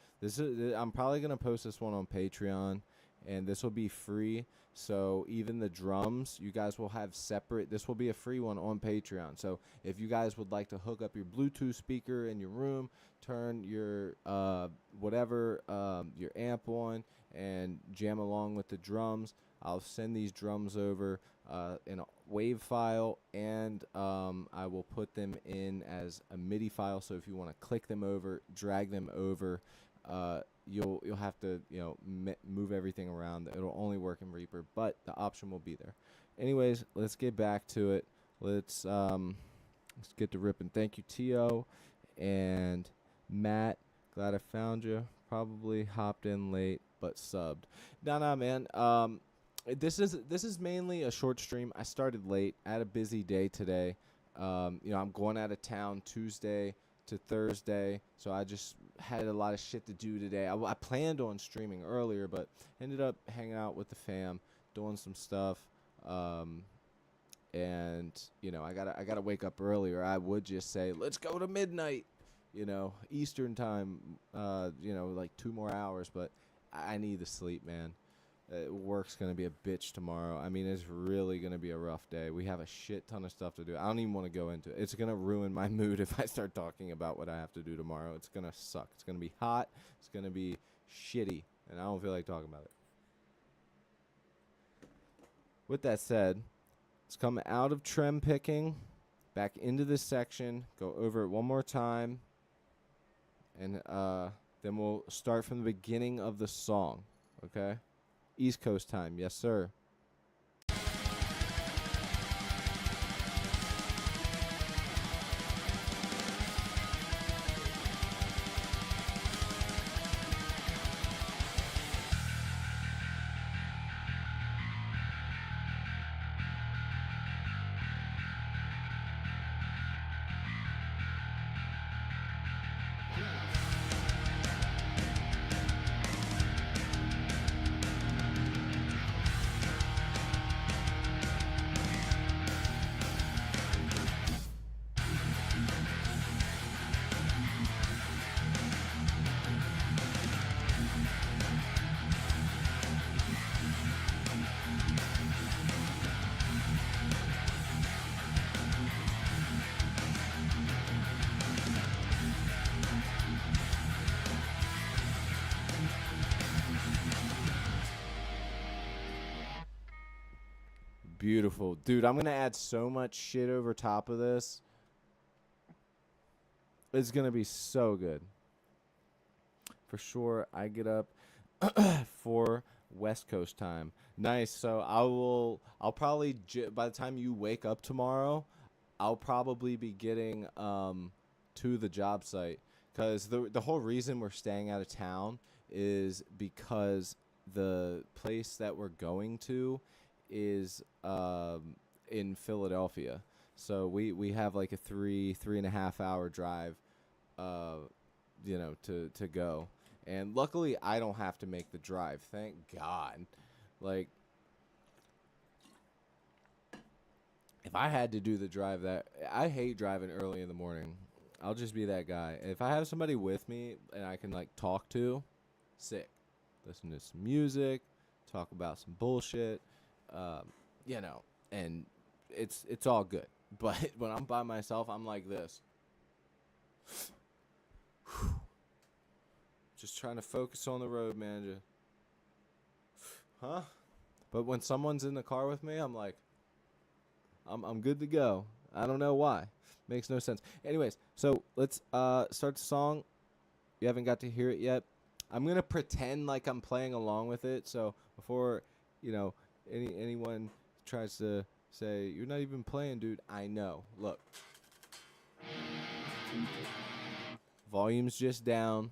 I'm probably going to post this one on Patreon, and this will be free. So even the drums, you guys will have separate. This will be a free one on Patreon. So if you guys would like to hook up your Bluetooth speaker in your room, turn your your amp on, and jam along with the drums, I'll send these drums over in a WAV file, and I will put them in as a MIDI file. So if you want to click them over, drag them over, you'll have to move everything around. It'll only work in Reaper, but the option will be there. Anyways, let's get back to it. Let's get to ripping. Thank you, T.O. and Matt. Glad I found you. Probably hopped in late, but subbed. Nah, man. This is mainly a short stream. I started late. I had a busy day today. I'm going out of town Tuesday to Thursday, so I just had a lot of shit to do today. I planned on streaming earlier, but ended up hanging out with the fam, doing some stuff, and I gotta wake up earlier. I would just say let's go to midnight, Eastern time, like 2 more hours, but I need to sleep, man. Work's going to be a bitch tomorrow. I mean, it's really going to be a rough day. We have a shit ton of stuff to do. I don't even want to go into it. It's going to ruin my mood if I start talking about what I have to do tomorrow. It's going to suck. It's going to be hot. It's going to be shitty, and I don't feel like talking about it. With that said, let's come out of trem picking, back into this section, go over it one more time, and then we'll start from the beginning of the song, okay? East Coast time, yes, sir. Beautiful. Dude, I'm going to add so much shit over top of this. It's going to be so good. For sure, I get up for West Coast time. Nice. So I'll probably, by the time you wake up tomorrow, I'll probably be getting to the job site. Because the whole reason we're staying out of town is because the place that we're going to is in Philadelphia. So we have like a 3.5 hour drive to go. And luckily I don't have to make the drive, thank God. Like, if I had to do the drive, that I hate driving early in the morning. I'll just be that guy. If I have somebody with me and I can like talk to, sick. listen to some music, talk about some bullshit, you know, and it's all good. But when I'm by myself, I'm like this. Just trying to focus on the road, man. Huh? But when someone's in the car with me, I'm like, I'm good to go. I don't know why. Makes no sense. Anyways, so let's start the song. You haven't got to hear it yet. I'm gonna pretend like I'm playing along with it. So before, you know, anyone tries to say you're not even playing, dude, I know. Look, volume's just down.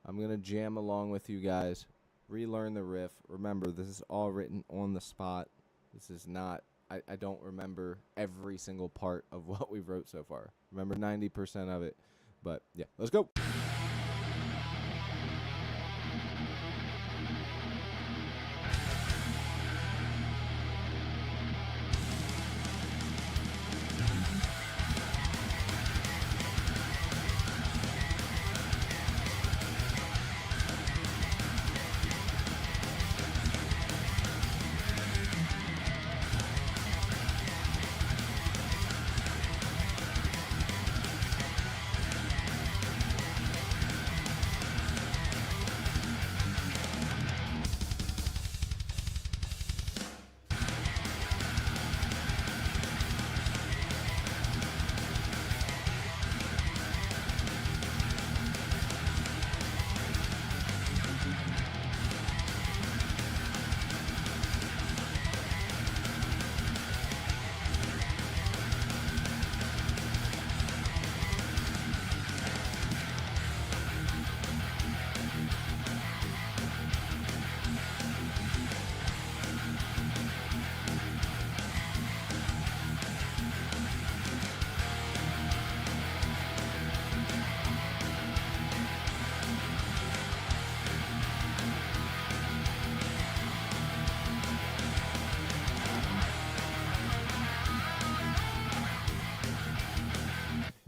I'm gonna jam along with you guys. Relearn the riff. Remember, this is all written on the spot. This is not. I don't remember every single part of what we wrote so far. Remember 90% of it. But yeah, let's go.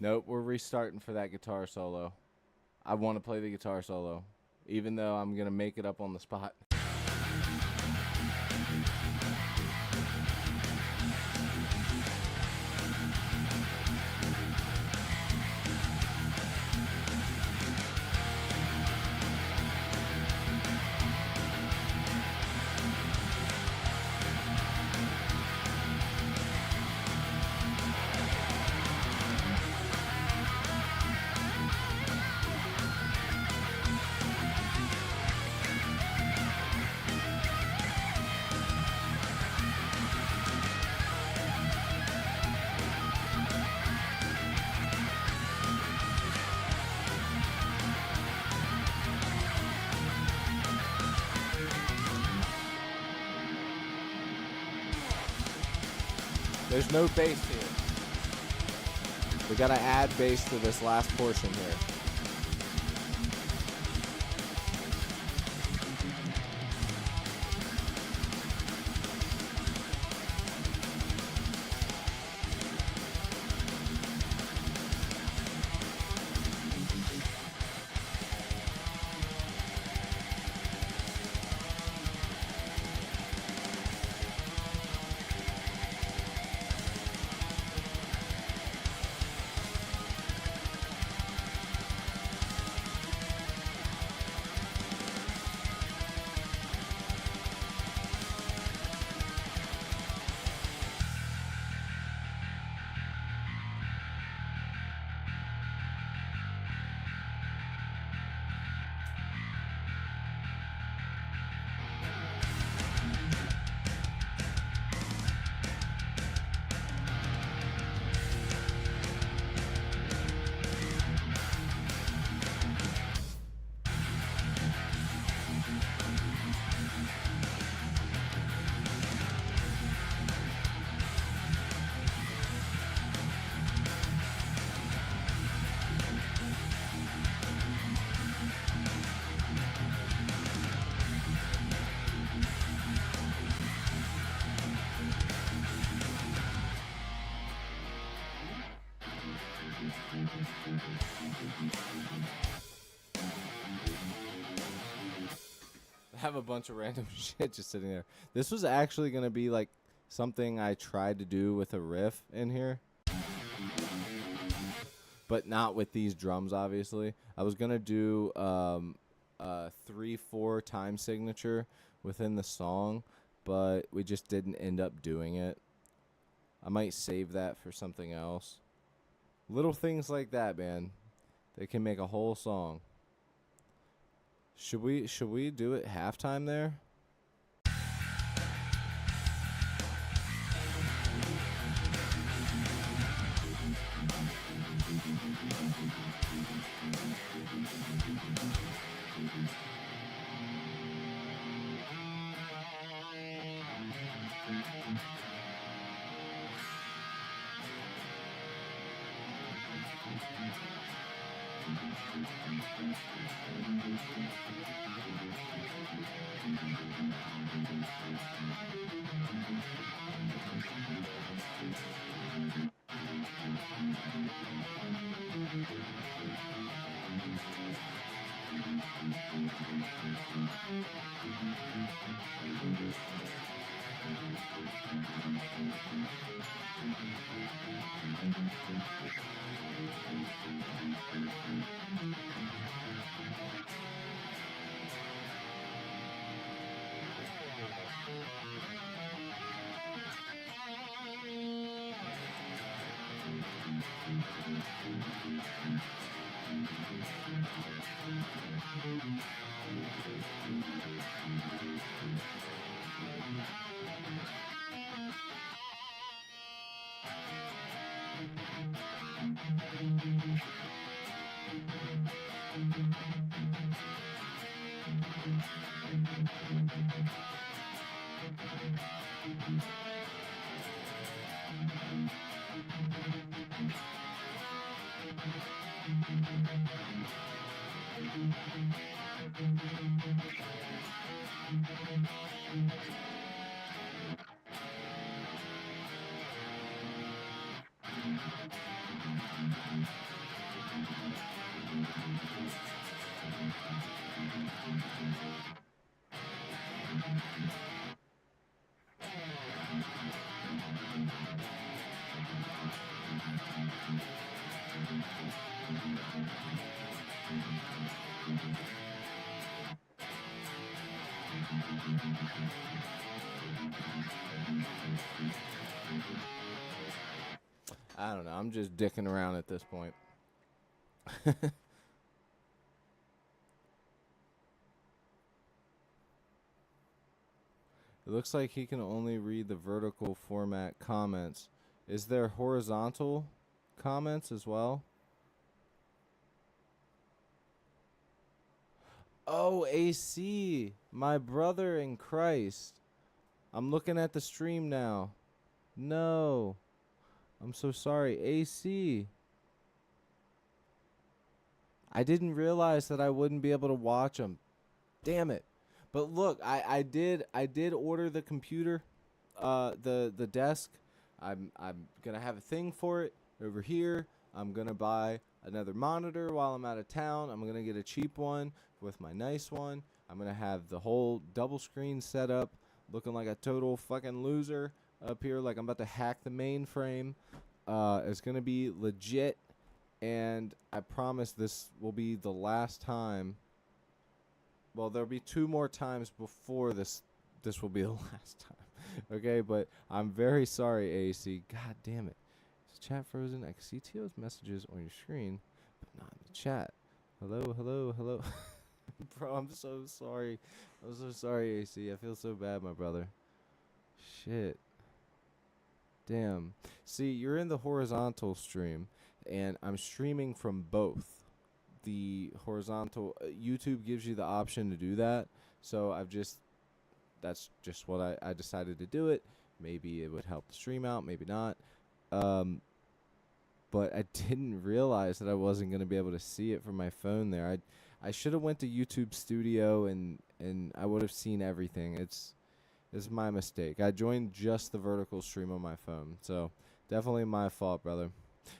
Nope, we're restarting for that guitar solo. I want to play the guitar solo, even though I'm going to make it up on the spot. There's no bass here. We gotta add bass to this last portion here. have a bunch of random shit just sitting there. This was actually going to be like something I tried to do with a riff in here, but not with these drums, obviously. I was going to do a 3/4 time signature within the song, but we just didn't end up doing it. I might save that for something else. Little things like that, man. They can make a whole song. Should we do it halftime there? I don't know. I'm just dicking around at this point. It looks like he can only read the vertical format comments. Is there horizontal comments as well? Oh, AC, my brother in Christ. I'm looking at the stream now. No. I'm so sorry. AC. I didn't realize that I wouldn't be able to watch them. Damn it. But look, I did order the computer, the desk. I'm gonna have a thing for it over here. I'm gonna buy another monitor while I'm out of town. I'm gonna get a cheap one with my nice one. I'm gonna have the whole double screen set up, looking like a total fucking loser up here, like I'm about to hack the mainframe. It's gonna be legit, and I promise this will be the last time. Well, there'll be 2 more times before this will be the last time. Okay, but I'm very sorry, AC. God damn it. Is the chat frozen? I can see Tio's messages on your screen, but not in the chat. Hello, hello, hello. Bro, I'm so sorry. I'm so sorry, AC. I feel so bad, my brother. Shit. Damn. See, you're in the horizontal stream, and I'm streaming from both. The horizontal YouTube gives you the option to do that, so that's just what I decided to do it. Maybe it would help the stream out, maybe not, but I didn't realize that I wasn't going to be able to see it from my phone there. I should have went to YouTube Studio and I would have seen everything. It's my mistake. I joined just the vertical stream on my phone, so definitely my fault, brother.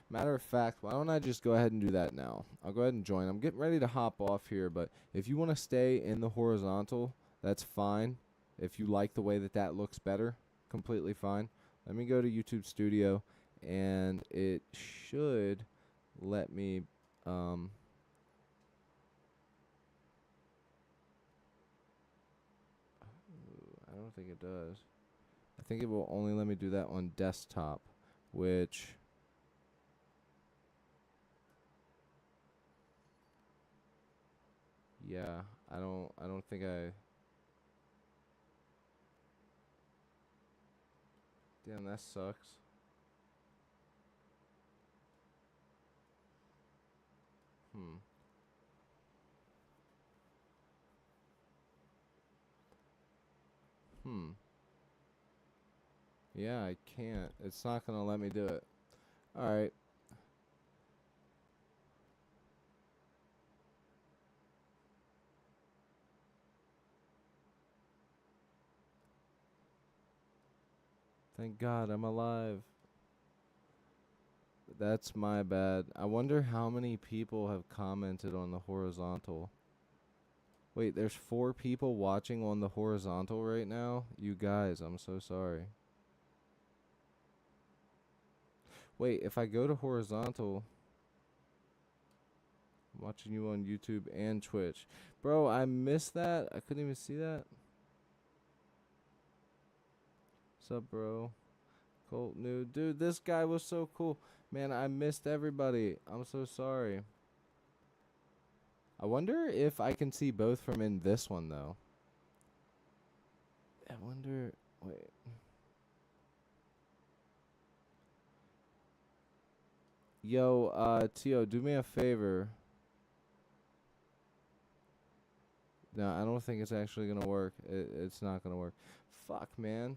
Matter of fact, why don't I just go ahead and do that now? I'll go ahead and join. I'm getting ready to hop off here, but if you want to stay in the horizontal, That's fine. If you like the way that looks better, completely fine. Let me go to YouTube Studio, and it should let me I don't think it does. I think it will only let me do that on desktop, which yeah, I don't think I damn, that sucks. Hmm. Hmm. Yeah, I can't. It's not gonna let me do it. Alright. Thank God I'm alive. That's my bad. I wonder how many people have commented on the horizontal. Wait, there's 4 people watching on the horizontal right now? You guys, I'm so sorry. Wait, if I go to horizontal, I'm watching you on YouTube and Twitch. Bro, I missed that. I couldn't even see that. What's up, bro? Colt new. Dude, this guy was so cool. Man, I missed everybody. I'm so sorry. I wonder if I can see both from in this one, though. I wonder. Wait. Yo, Tio, do me a favor. No, I don't think it's actually gonna work. It's not gonna work. Fuck, man.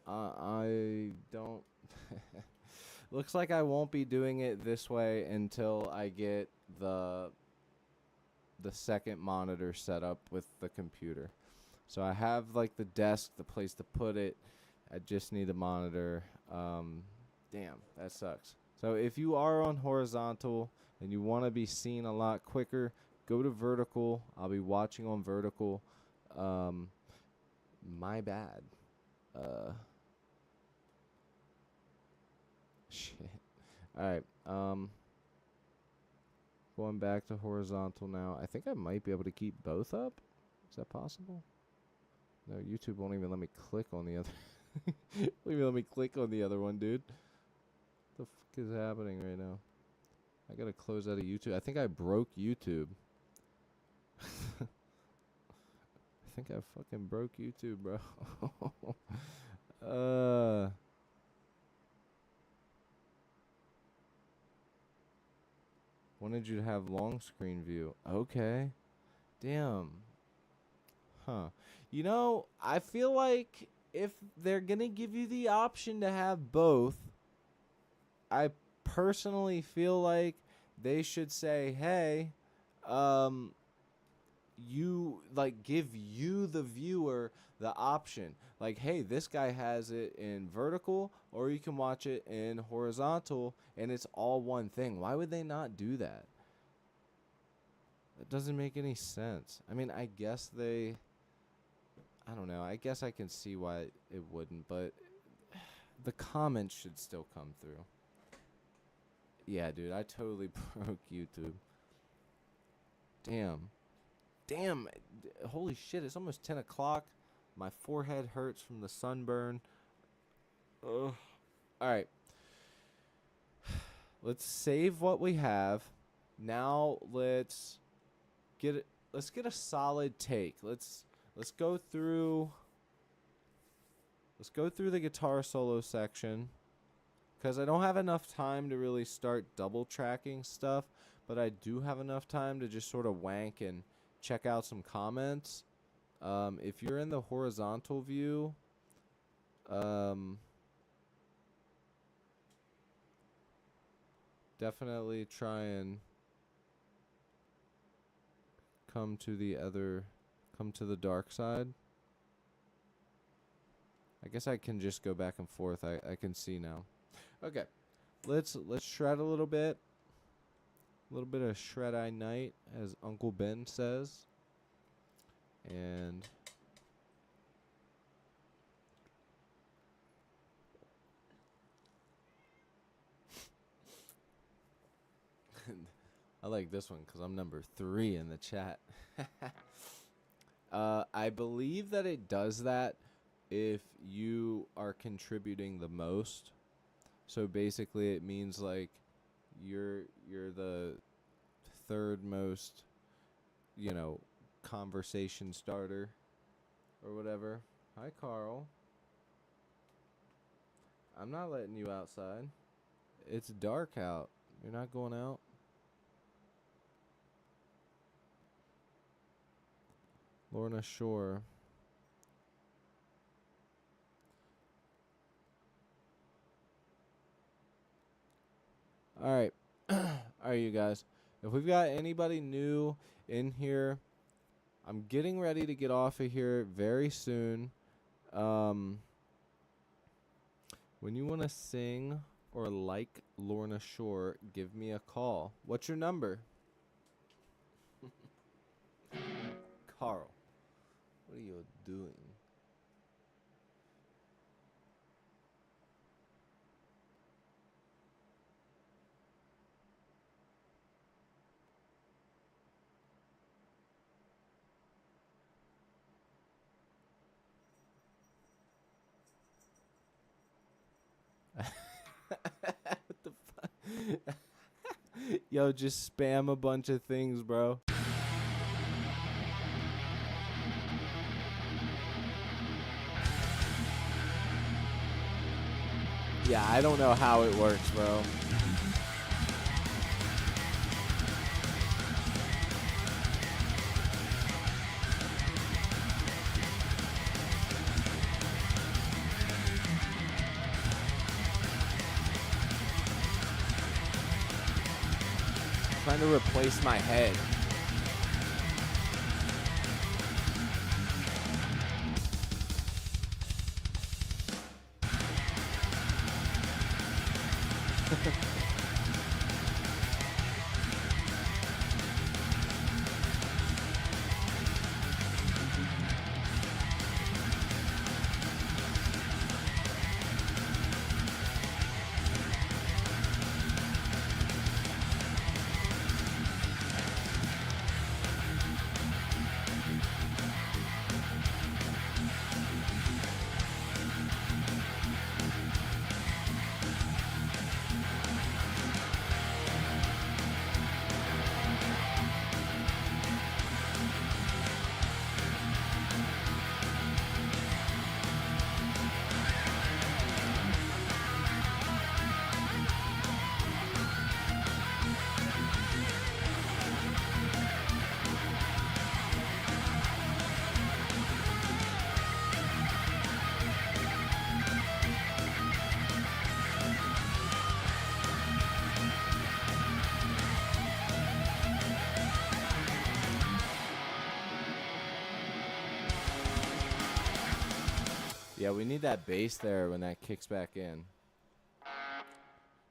I don't. Looks like I won't be doing it this way until I get the second monitor set up with the computer. So I have like the desk, the place to put it. I just need a monitor. Damn, that sucks. So if you are on horizontal and you want to be seen a lot quicker, go to vertical. I'll be watching on vertical. My bad. Shit. All right. Going back to horizontal now. I think I might be able to keep both up. Is that possible? No, YouTube won't even let me click on the other. Won't even let me click on the other one, dude. What the fuck is happening right now? I gotta close out of YouTube. I think I broke YouTube. I think I fucking broke YouTube, bro. Wanted you to have long screen view. Okay. Damn. Huh. You know, I feel like if they're gonna give you the option to have both, I personally feel like they should say, hey, you like give you the viewer the option. Like, hey, this guy has it in vertical or you can watch it in horizontal and it's all one thing. Why would they not do that? That doesn't make any sense. I mean, I guess I don't know. I guess I can see why it wouldn't, but the comments should still come through. Yeah, dude, I totally broke YouTube. Damn. Damn. Holy shit, it's almost 10 o'clock. My forehead hurts from the sunburn. Ugh. Alright. Let's save what we have. Now let's get a solid take. Let's go through the guitar solo section, because I don't have enough time to really start double tracking stuff, but I do have enough time to just sort of wank and check out some comments. If you're in the horizontal view, definitely try and come to the dark side. I guess I can just go back and forth. I can see now. Okay. Let's shred a little bit. A little bit of shred-eye night, as Uncle Ben says. And I like this one because I'm number 3 in the chat. I believe that it does that if you are contributing the most. So basically, it means like you're the third most, conversation starter or whatever. Hi, Carl. I'm not letting you outside. It's dark out. You're not going out. Lorna Shore. All right. All right, you guys. If we've got anybody new in here, I'm getting ready to get off of here very soon. When you want to sing or like Lorna Shore, give me a call. What's your number? Carl, what are you doing? What the fuck? Yo, just spam a bunch of things, bro. Yeah, I don't know how it works, bro. Trying to replace my head. Yeah, we need that bass there when that kicks back in.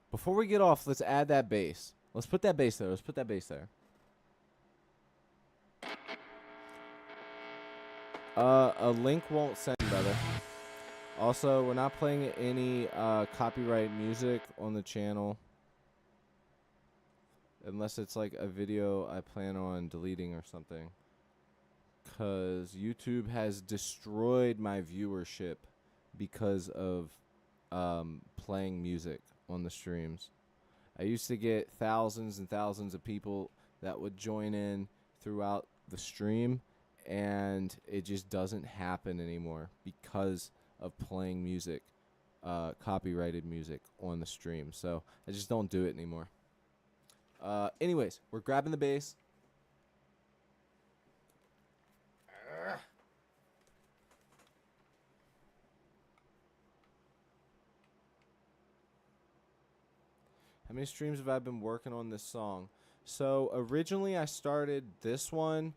Before we get off, let's add that bass. Let's put that bass there. Let's put that bass there. A link won't send, brother. Also, we're not playing any copyright music on the channel. Unless it's like a video I plan on deleting or something. Because YouTube has destroyed my viewership because of playing music on the streams. I used to get thousands and thousands of people that would join in throughout the stream, and it just doesn't happen anymore because of playing music, copyrighted music on the stream. So I just don't do it anymore. Anyways, we're grabbing the bass. How many streams have I been working on this song? So originally I started this one.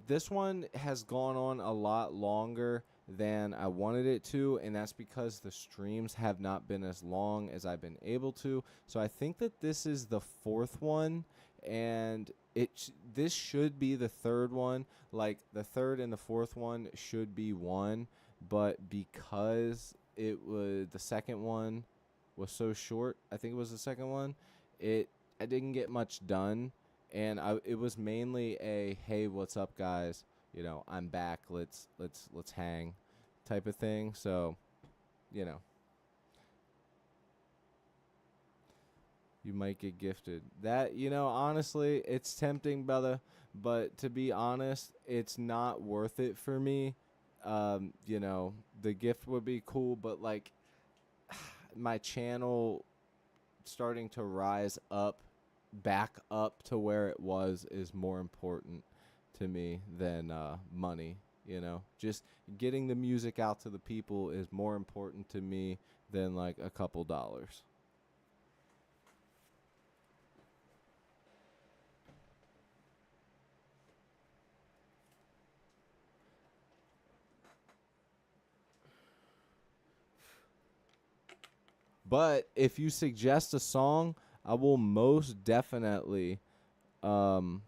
This one has gone on a lot longer than I wanted it to, and that's because the streams have not been as long as I've been able to. So I think that this is the 4th one, and this should be the 3rd one. Like the 3rd and the 4th one should be one, but because it was the 2nd one was so short, I think it was the 2nd one, I didn't get much done, and it was mainly a hey, what's up, guys? You know, I'm back. Let's hang, type of thing. So, you know, you might get gifted that. You know, honestly, it's tempting, brother. But to be honest, it's not worth it for me. You know, the gift would be cool, but like my channel starting to rise up, back up to where it was, is more important to me than money. You know, just getting the music out to the people is more important to me than like a couple dollars. But if you suggest a song, I will most definitely um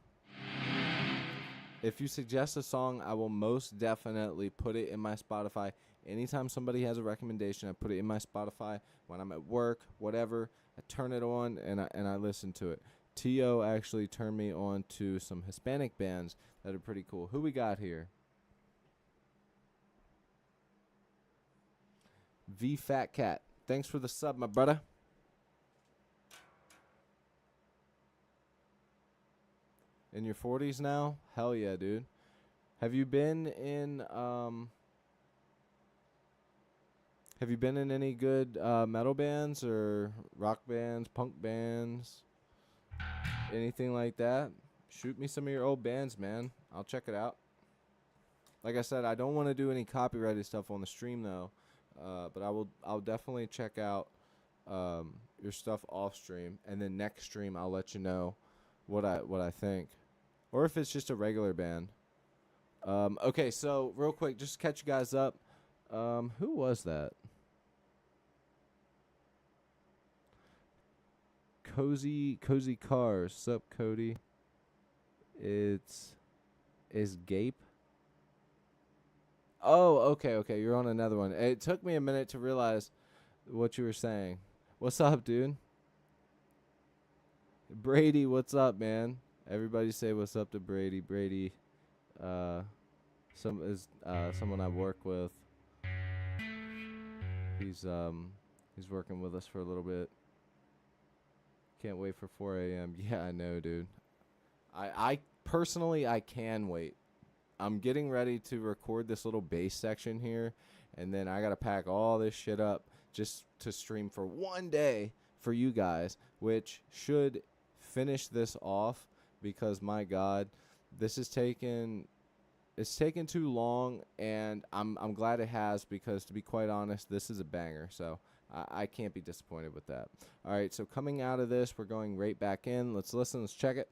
if you suggest a song, I will most definitely put it in my Spotify. Anytime somebody has a recommendation, I put it in my Spotify when I'm at work, whatever. I turn it on and I listen to it. T.O. actually turned me on to some Hispanic bands that are pretty cool. Who we got here? V Fat Cat. Thanks for the sub, my brother. In your 40s now? Hell yeah, dude. Have you been in any good metal bands or rock bands, punk bands, anything like that? Shoot me some of your old bands, man. I'll check it out. Like I said, I don't want to do any copyrighted stuff on the stream though, but I'll definitely check out your stuff off stream, and then next stream I'll let you know what I think, or if it's just a regular band. Okay, so real quick, just to catch you guys up. Who was that? Cozy Cars. Sup, Cody? Is Gape? Oh, okay. You're on another one. It took me a minute to realize what you were saying. What's up, dude? Brady, what's up, man? Everybody say what's up to Brady. Brady, someone I work with. He's working with us for a little bit. Can't wait for 4 a.m. Yeah, I know, dude. I personally, I can wait. I'm getting ready to record this little bass section here, and then I got to pack all this shit up just to stream for one day for you guys, which should finish this off, because my God, this is taken it's taken too long, and I'm glad it has, because to be quite honest, this is a banger. So I can't be disappointed with that. All right, so coming out of this, we're going right back in. Let's listen. Let's check it.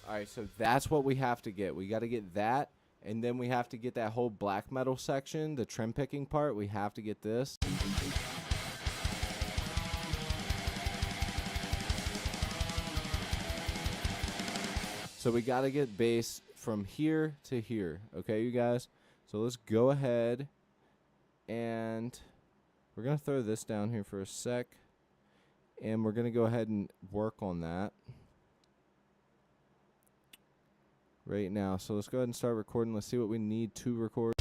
All right, so that's what we have to get. We got to get that, and then we have to get that whole black metal section, the trim picking part. We have to get this. So we got to get bass from here to here, okay, you guys? So let's go ahead, and we're going to throw this down here for a sec, and we're going to go ahead and work on that right now. So let's go ahead and start recording. Let's see what we need to record.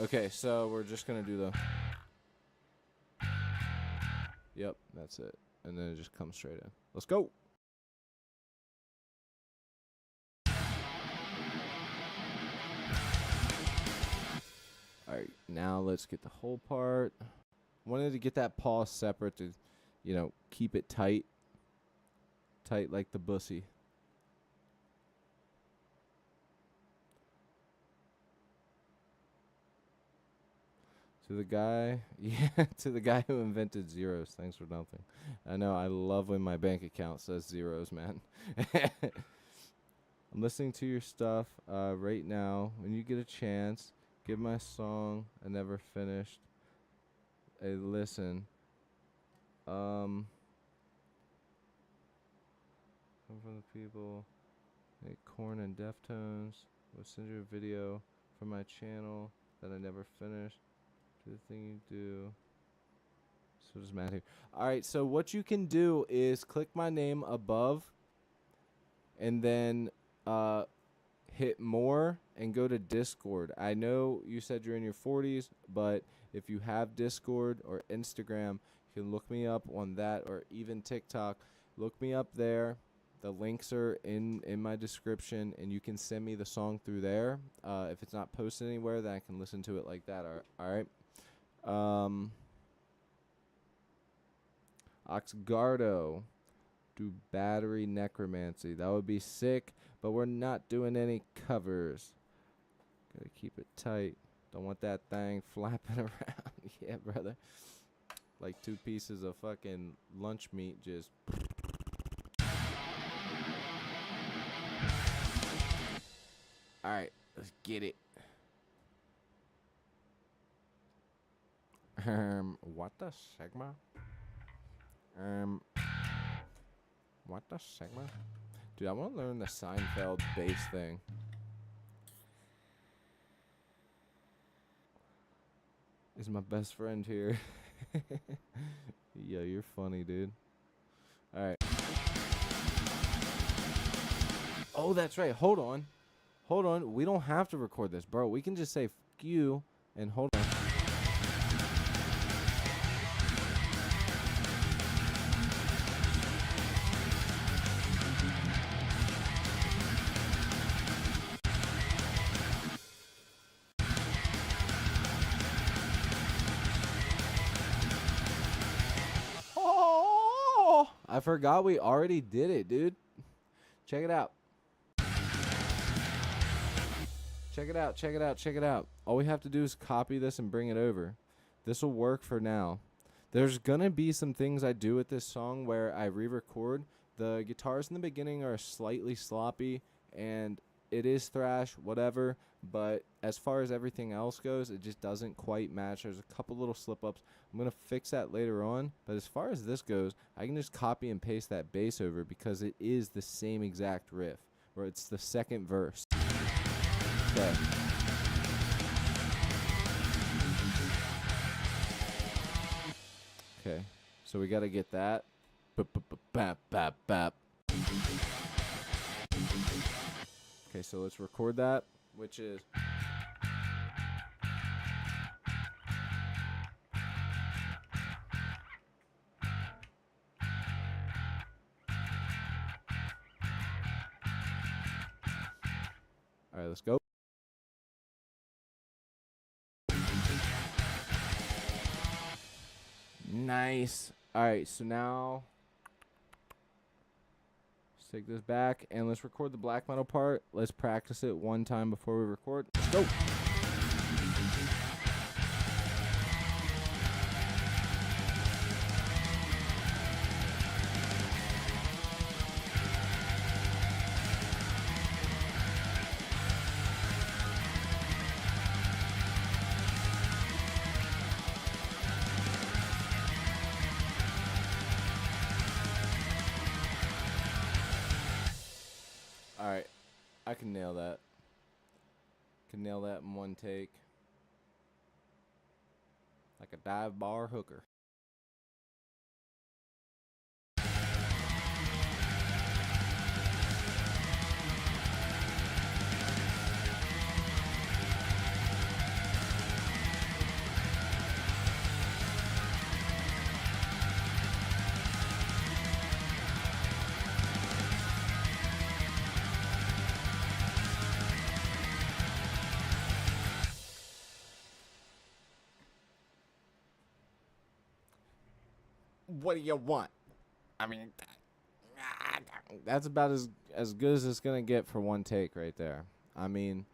Okay, so we're just going to do the... Yep, that's it. And then it just comes straight in. Let's go. All right, now let's get the whole part. Wanted to get that pause separate to, you know, keep it tight. Tight like the bussy. To the guy, to the guy who invented zeros, thanks for nothing. I know, I love when my bank account says zeros, man. I'm listening to your stuff right now. When you get a chance, give my song I never finished a listen. Come from the people. Make corn and Deftones. We'll send you a video from my channel that I never finished. Do the thing you do. So does Matt here. Alright, so what you can do is click my name above and then hit more and go to Discord. I know you said you're in your 40s, but if you have Discord or Instagram, you can look me up on that, or even TikTok. Look me up there. The links are in my description, and you can send me the song through there. If it's not posted anywhere, then I can listen to it like that. All right. Oxgardo, do battery necromancy. That would be sick, but we're not doing any covers. Gotta keep it tight. Don't want that thing flapping around. Yeah, brother. Like 2 pieces of fucking lunch meat just... Alright, let's get it. What the Sigma? What the Sigma? Dude, I want to learn the Seinfeld bass thing. Is my best friend here? Yo, you're funny, dude. Alright. Oh, that's right. Hold on. Hold on. We don't have to record this, bro. We can just say, fuck you, and hold on. Oh, I forgot we already did it, dude. Check it out. Check it out, check it out, check it out. All we have to do is copy this and bring it over. This will work for now. There's gonna be some things I do with this song where I re-record. The guitars in the beginning are slightly sloppy, and it is thrash, whatever, but as far as everything else goes, it just doesn't quite match. There's a couple little slip-ups. I'm gonna fix that later on, but as far as this goes, I can just copy and paste that bass over because it is the same exact riff, or it's the second verse. Okay. Okay, so we gotta get that. Bap, bap, bap. Okay, so let's record that, which is... Alright, let's go. Nice. Alright, so now let's take this back and let's record the black metal part. Let's practice it one time before we record. Let's go. Alright, I can nail that. Can nail that in one take. Like a dive bar hooker. What do you want? I mean, that's about as good as it's gonna get for one take right there. I mean,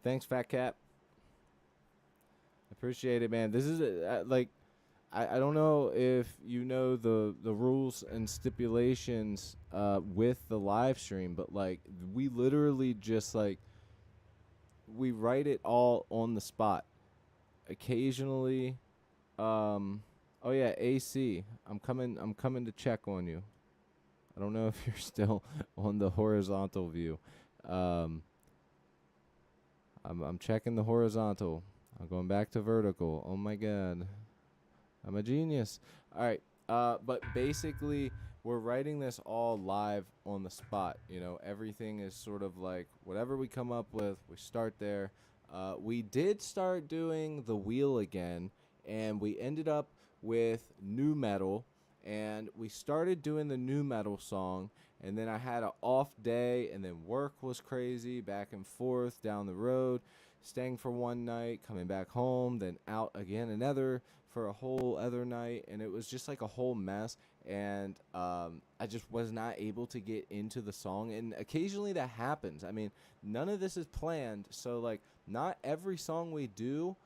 thanks, Fat Cat. Appreciate it, man. This is like, I don't know if you know the rules and stipulations with the live stream, but like we literally just like we write it all on the spot. Occasionally, oh yeah, AC. I'm coming to check on you. I don't know if you're still on the horizontal view. Um, I'm checking the horizontal. I'm going back to vertical. Oh my god. I'm a genius. All right. But basically, we're writing this all live on the spot. You know, everything is sort of like whatever we come up with, we start there. We did start doing the wheel again, and we ended up with new metal, and we started doing the new metal song, and then I had an off day, and then work was crazy, back and forth down the road, staying for one night, coming back home, then out again another for a whole other night, and it was just like a whole mess. And I just was not able to get into the song, and occasionally that happens. I mean, none of this is planned, so like not every song we do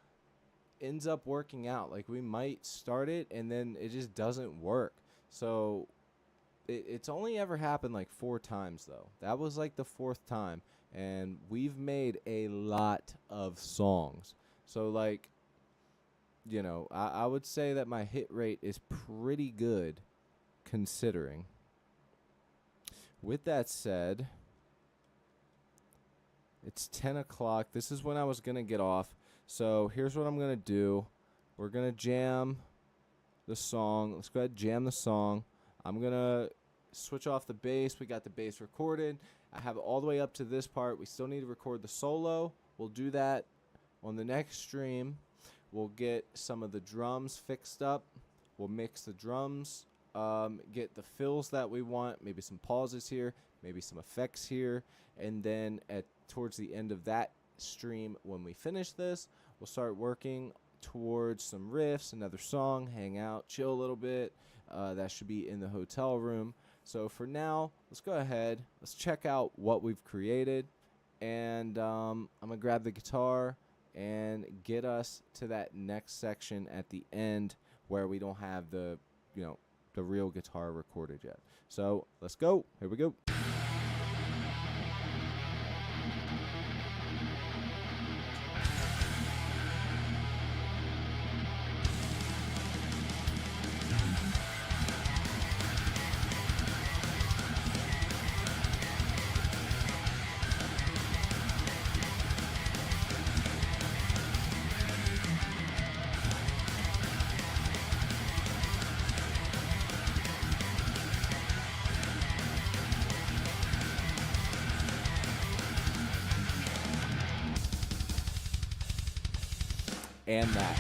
ends up working out. Like we might start it and then it just doesn't work. So it's only ever happened like 4 times though. That was like the 4th time, and we've made a lot of songs. So like, you know, I would say that my hit rate is pretty good considering. With that said, it's 10 o'clock. This is when I was going to get off. So here's what I'm going to do. We're going to jam the song. Let's go ahead and jam the song. I'm going to switch off the bass. We got the bass recorded. I have it all the way up to this part. We still need to record the solo. We'll do that on the next stream. We'll get some of the drums fixed up. We'll mix the drums, get the fills that we want, maybe some pauses here, maybe some effects here, and then towards the end of that stream, when we finish this, we'll start working towards some riffs, another song, hang out, chill a little bit. That should be in the hotel room. So for now, let's go ahead. Let's check out what we've created, and I'm going to grab the guitar and get us to that next section at the end where we don't have the real guitar recorded yet. So let's go. Here we go. And that.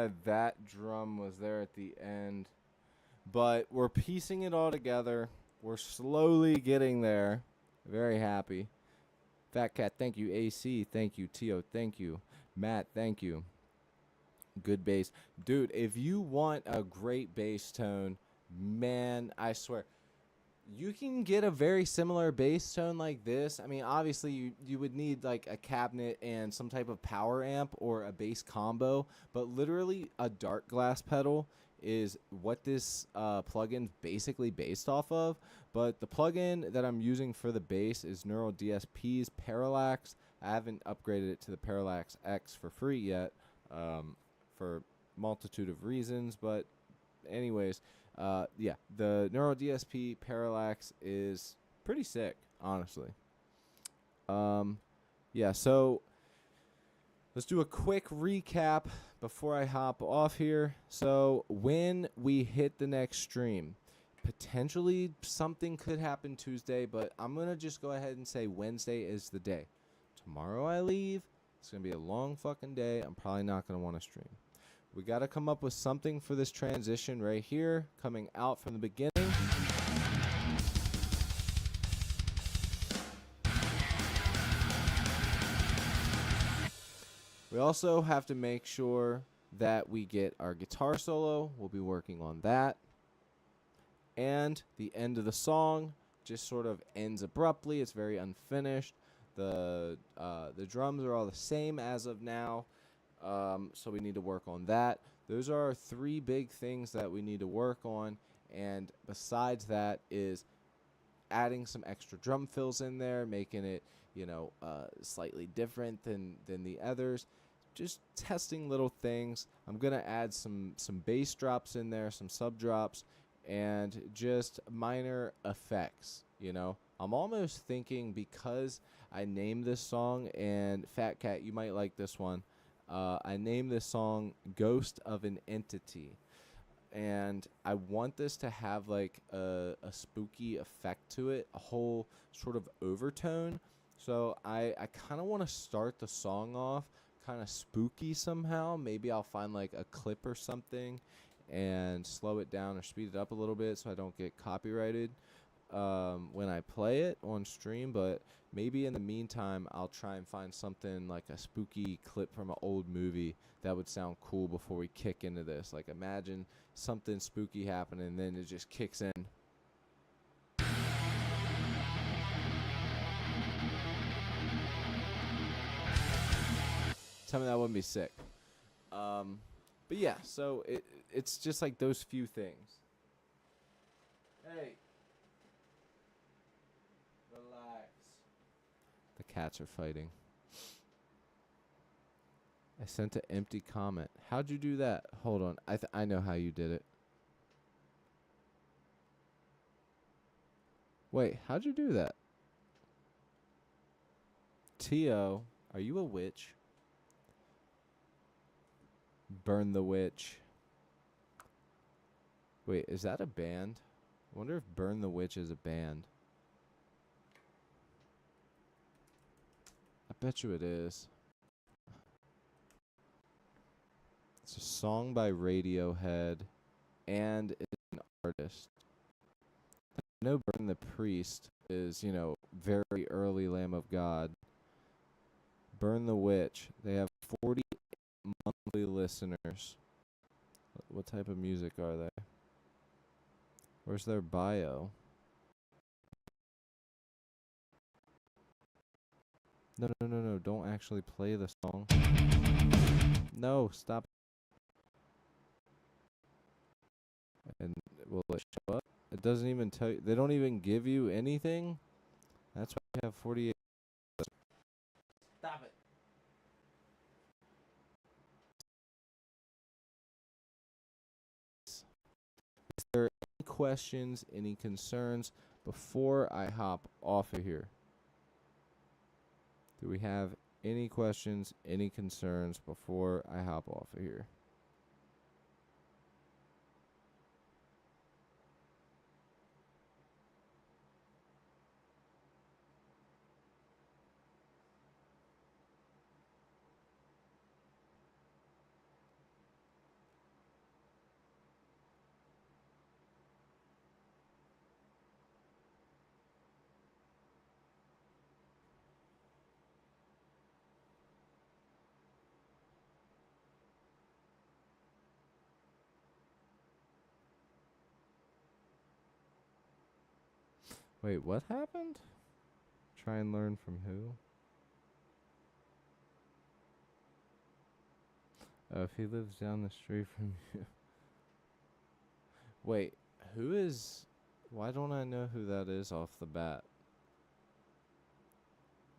why that drum was there at the end. But we're piecing it all together. We're slowly getting there. Very happy. Fat Cat, thank you. AC, thank you. Tio, thank you. Matt, thank you. Good bass. Dude, if you want a great bass tone, man, I swear, you can get a very similar bass tone like this. I mean, obviously, you would need like a cabinet and some type of power amp or a bass combo, but literally a dark glass pedal is what this plugin basically based off of. But the plugin that I'm using for the bass is Neural DSP's Parallax. I haven't upgraded it to the Parallax X for free yet. For multitude of reasons, but anyways, yeah, the Neural DSP Parallax is pretty sick, honestly. Yeah, so let's do a quick recap before I hop off here. So when we hit the next stream, potentially something could happen Tuesday, but I'm going to just go ahead and say Wednesday is the day. Tomorrow I leave. It's going to be a long fucking day. I'm probably not going to want to stream. We got to come up with something for this transition right here, coming out from the beginning. We also have to make sure that we get our guitar solo. We'll be working on that. And the end of the song just sort of ends abruptly. It's very unfinished. The drums are all the same as of now. So we need to work on that. Those are our three big things that we need to work on. And besides that is adding some extra drum fills in there, making it, slightly different than the others. Just testing little things. I'm going to add some bass drops in there, some sub drops, and just minor effects, I'm almost thinking, because I named this song, and Fat Cat, you might like this one. I named this song Ghost of an Entity. And I want this to have like a spooky effect to it, a whole sort of overtone. So I kind of want to start the song off kind of spooky somehow. Maybe I'll find like a clip or something and slow it down or speed it up a little bit so I don't get copyrighted when I play it on stream. But maybe in the meantime, I'll try and find something like a spooky clip from an old movie that would sound cool before we kick into this. Like, imagine something spooky happening and then it just kicks in. Tell me that wouldn't be sick. But yeah, so it's just like those few things. Hey. Relax. The cats are fighting. I sent an empty comment. How'd you do that? Hold on. I know how you did it. Wait, how'd you do that? Tio, are you a witch? Burn the Witch. Wait, is that a band? I wonder if Burn the Witch is a band. I bet you it is. It's a song by Radiohead, and it's an artist. I know Burn the Priest is, very early Lamb of God. Burn the Witch. They have 40 monthly listeners. What type of music are they? Where's their bio? No. Don't actually play the song. No, stop. And will it show up? It doesn't even tell you. They don't even give you anything? That's why we have 48. Stop it. Is there any questions, any concerns before I hop off of here? Do we have any questions, any concerns before I hop off of here? Wait, what happened? Try and learn from who? Oh, if he lives down the street from you. Wait, who is... Why don't I know who that is off the bat?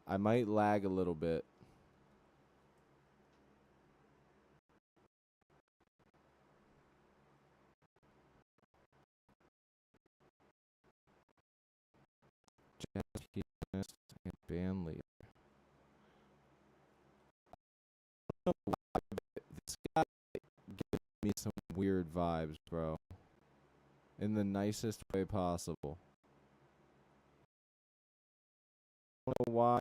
I might lag a little bit. Jazz pianist and band leader. This guy gives me some weird vibes, bro. In the nicest way possible. I don't know why.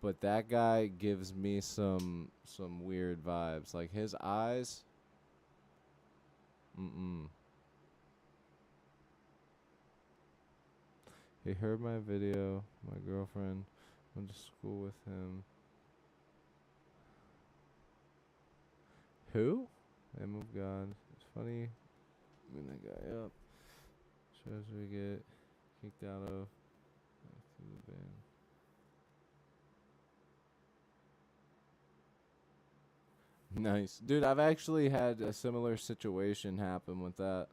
But that guy gives me some weird vibes. Like his eyes. Mm-mm. He heard my video. My girlfriend went to school with him. Who? Name of God. It's funny. I mean that guy up. Shows we get kicked out of the band. Nice. Dude, I've actually had a similar situation happen with that.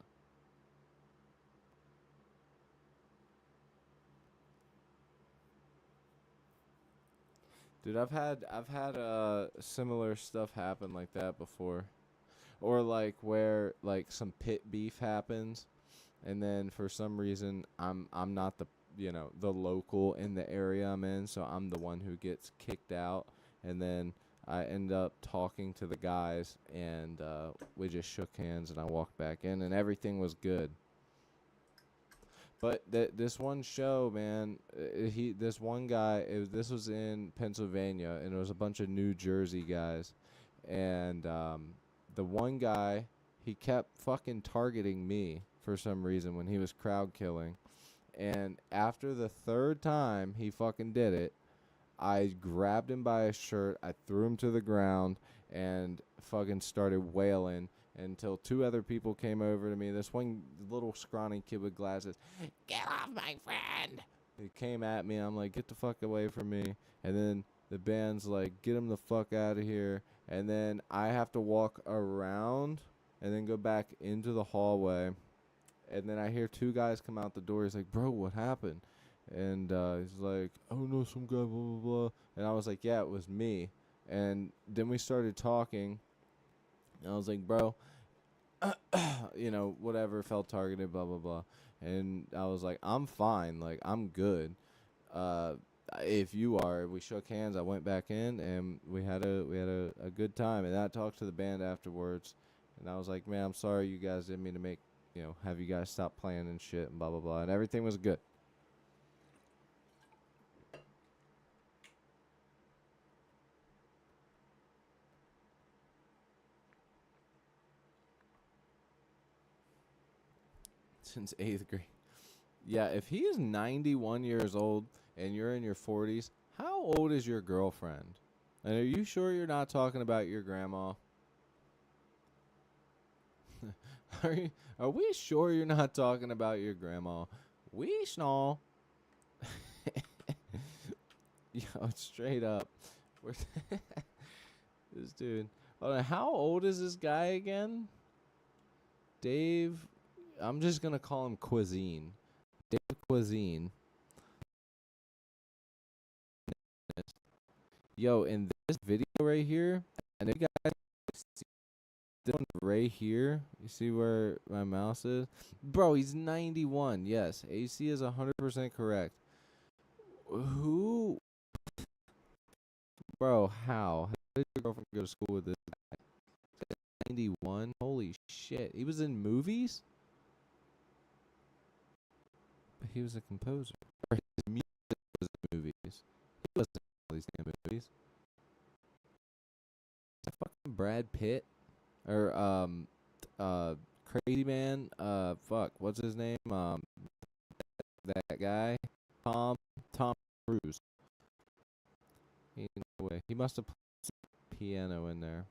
Dude, I've had similar stuff happen like that before. Or like where like some pit beef happens and then for some reason I'm not the the local in the area I'm in, so I'm the one who gets kicked out, and then I end up talking to the guys, and we just shook hands and I walked back in and everything was good. But this one show, man, this one guy, this was in Pennsylvania, and it was a bunch of New Jersey guys, and the one guy, he kept fucking targeting me for some reason when he was crowd killing, and after the third time he fucking did it, I grabbed him by his shirt, I threw him to the ground, and fucking started wailing until two other people came over to me. This one little scrawny kid with glasses, get off my friend! He came at me. I'm like, get the fuck away from me. And then the band's like, get him the fuck out of here. And then I have to walk around and then go back into the hallway. And then I hear two guys come out the door. He's like, bro, what happened? And he's like, I don't know, some guy, blah, blah, blah. And I was like, yeah, it was me. And then we started talking. And I was like, bro, whatever, felt targeted, blah, blah, blah. And I was like, I'm fine. Like, I'm good. If you are, we shook hands. I went back in, and we had a good time. And I talked to the band afterwards. And I was like, man, I'm sorry you guys didn't mean to have you guys stop playing and shit and blah, blah, blah. And everything was good. Since 8th grade. Yeah, if he is 91 years old and you're in your 40s, how old is your girlfriend? And are you sure you're not talking about your grandma? Are we sure you're not talking about your grandma? We snall. Yo, straight up. This dude. How old is this guy again? Dave. I'm just going to call him Cuisine. Dave Cuisine. Yo, in this video right here, and you guys see this one right here, you see where my mouse is? Bro, he's 91. Yes, AC is 100% correct. Who? Bro, how? How did your girlfriend go to school with this guy? 91? Holy shit. He was in movies? But he was a composer. Or his music was in movies. He wasn't in all these damn movies. Is that fucking Brad Pitt? Or, Crazy Man? Fuck, what's his name? That guy? Tom Cruise. No way. He must have played some piano in there.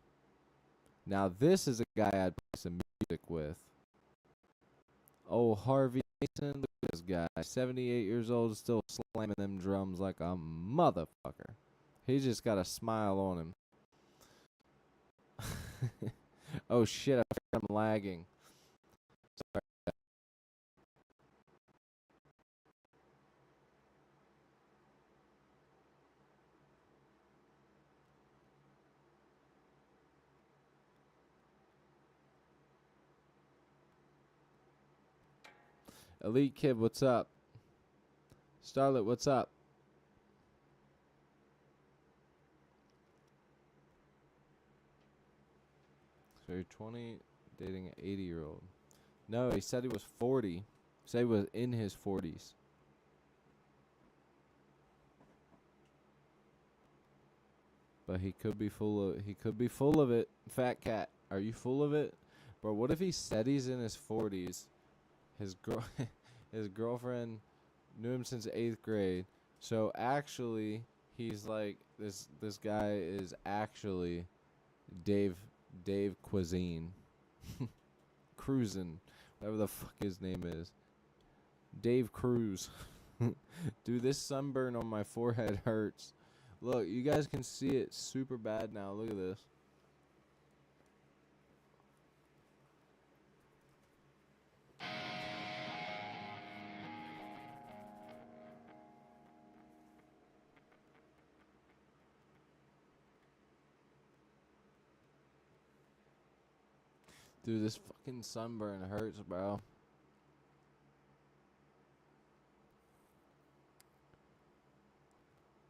Now, this is a guy I'd play some music music with. Oh, Harvey Mason, look at this guy. 78 years old, still slamming them drums like a motherfucker. He just got a smile on him. Oh shit, I think I'm lagging. Sorry. Elite Kid, what's up? Starlet, what's up? So you're 20, dating an 80-year-old. No, he said he was 40. He said he was in his 40s. But he could be full of it. Fat cat, are you full of it? Bro, what if he said he's in his 40s? His his girlfriend knew him since 8th grade. So actually, he's like this guy is actually Dave Cuisine. Cruisin', whatever the fuck his name is. Dave Cruz. Dude, this sunburn on my forehead hurts. Look, you guys can see it super bad now. Look at this. Dude, this fucking sunburn hurts, bro.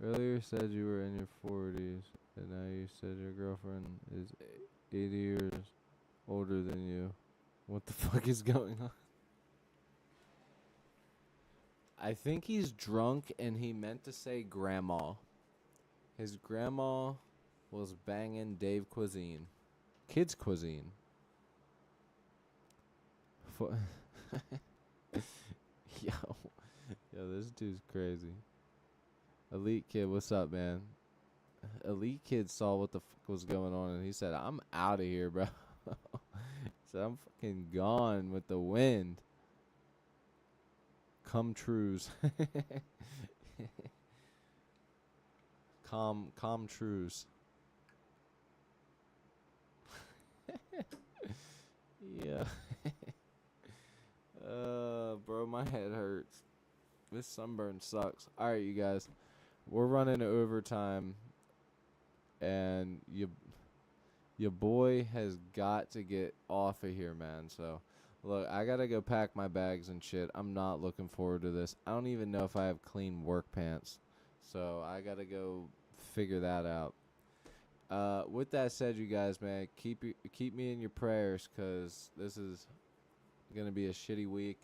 Earlier said you were in your 40s, and now you said your girlfriend is 80 years older than you. What the fuck is going on? I think he's drunk and he meant to say grandma. His grandma was banging Dave Cuisine. Kids Cuisine. Yo, this dude's crazy. Elite Kid, what's up, man? Elite Kid saw what the fuck was going on and he said, I'm out of here, bro. He said, I'm fucking gone with the wind. Come trues. Calm trues. Yeah. Bro, my head hurts. This sunburn sucks. All right, you guys. We're running overtime, and your boy has got to get off of here, man. So, look, I got to go pack my bags and shit. I'm not looking forward to this. I don't even know if I have clean work pants. So, I got to go figure that out. With that said, you guys, man, keep me in your prayers because this is going to be a shitty week.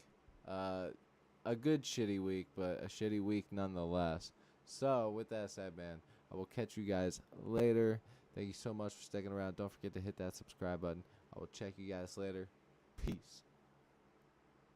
A good shitty week, but a shitty week nonetheless. So, with that said, man, I will catch you guys later. Thank you so much for sticking around. Don't forget to hit that subscribe button. I will check you guys later. Peace.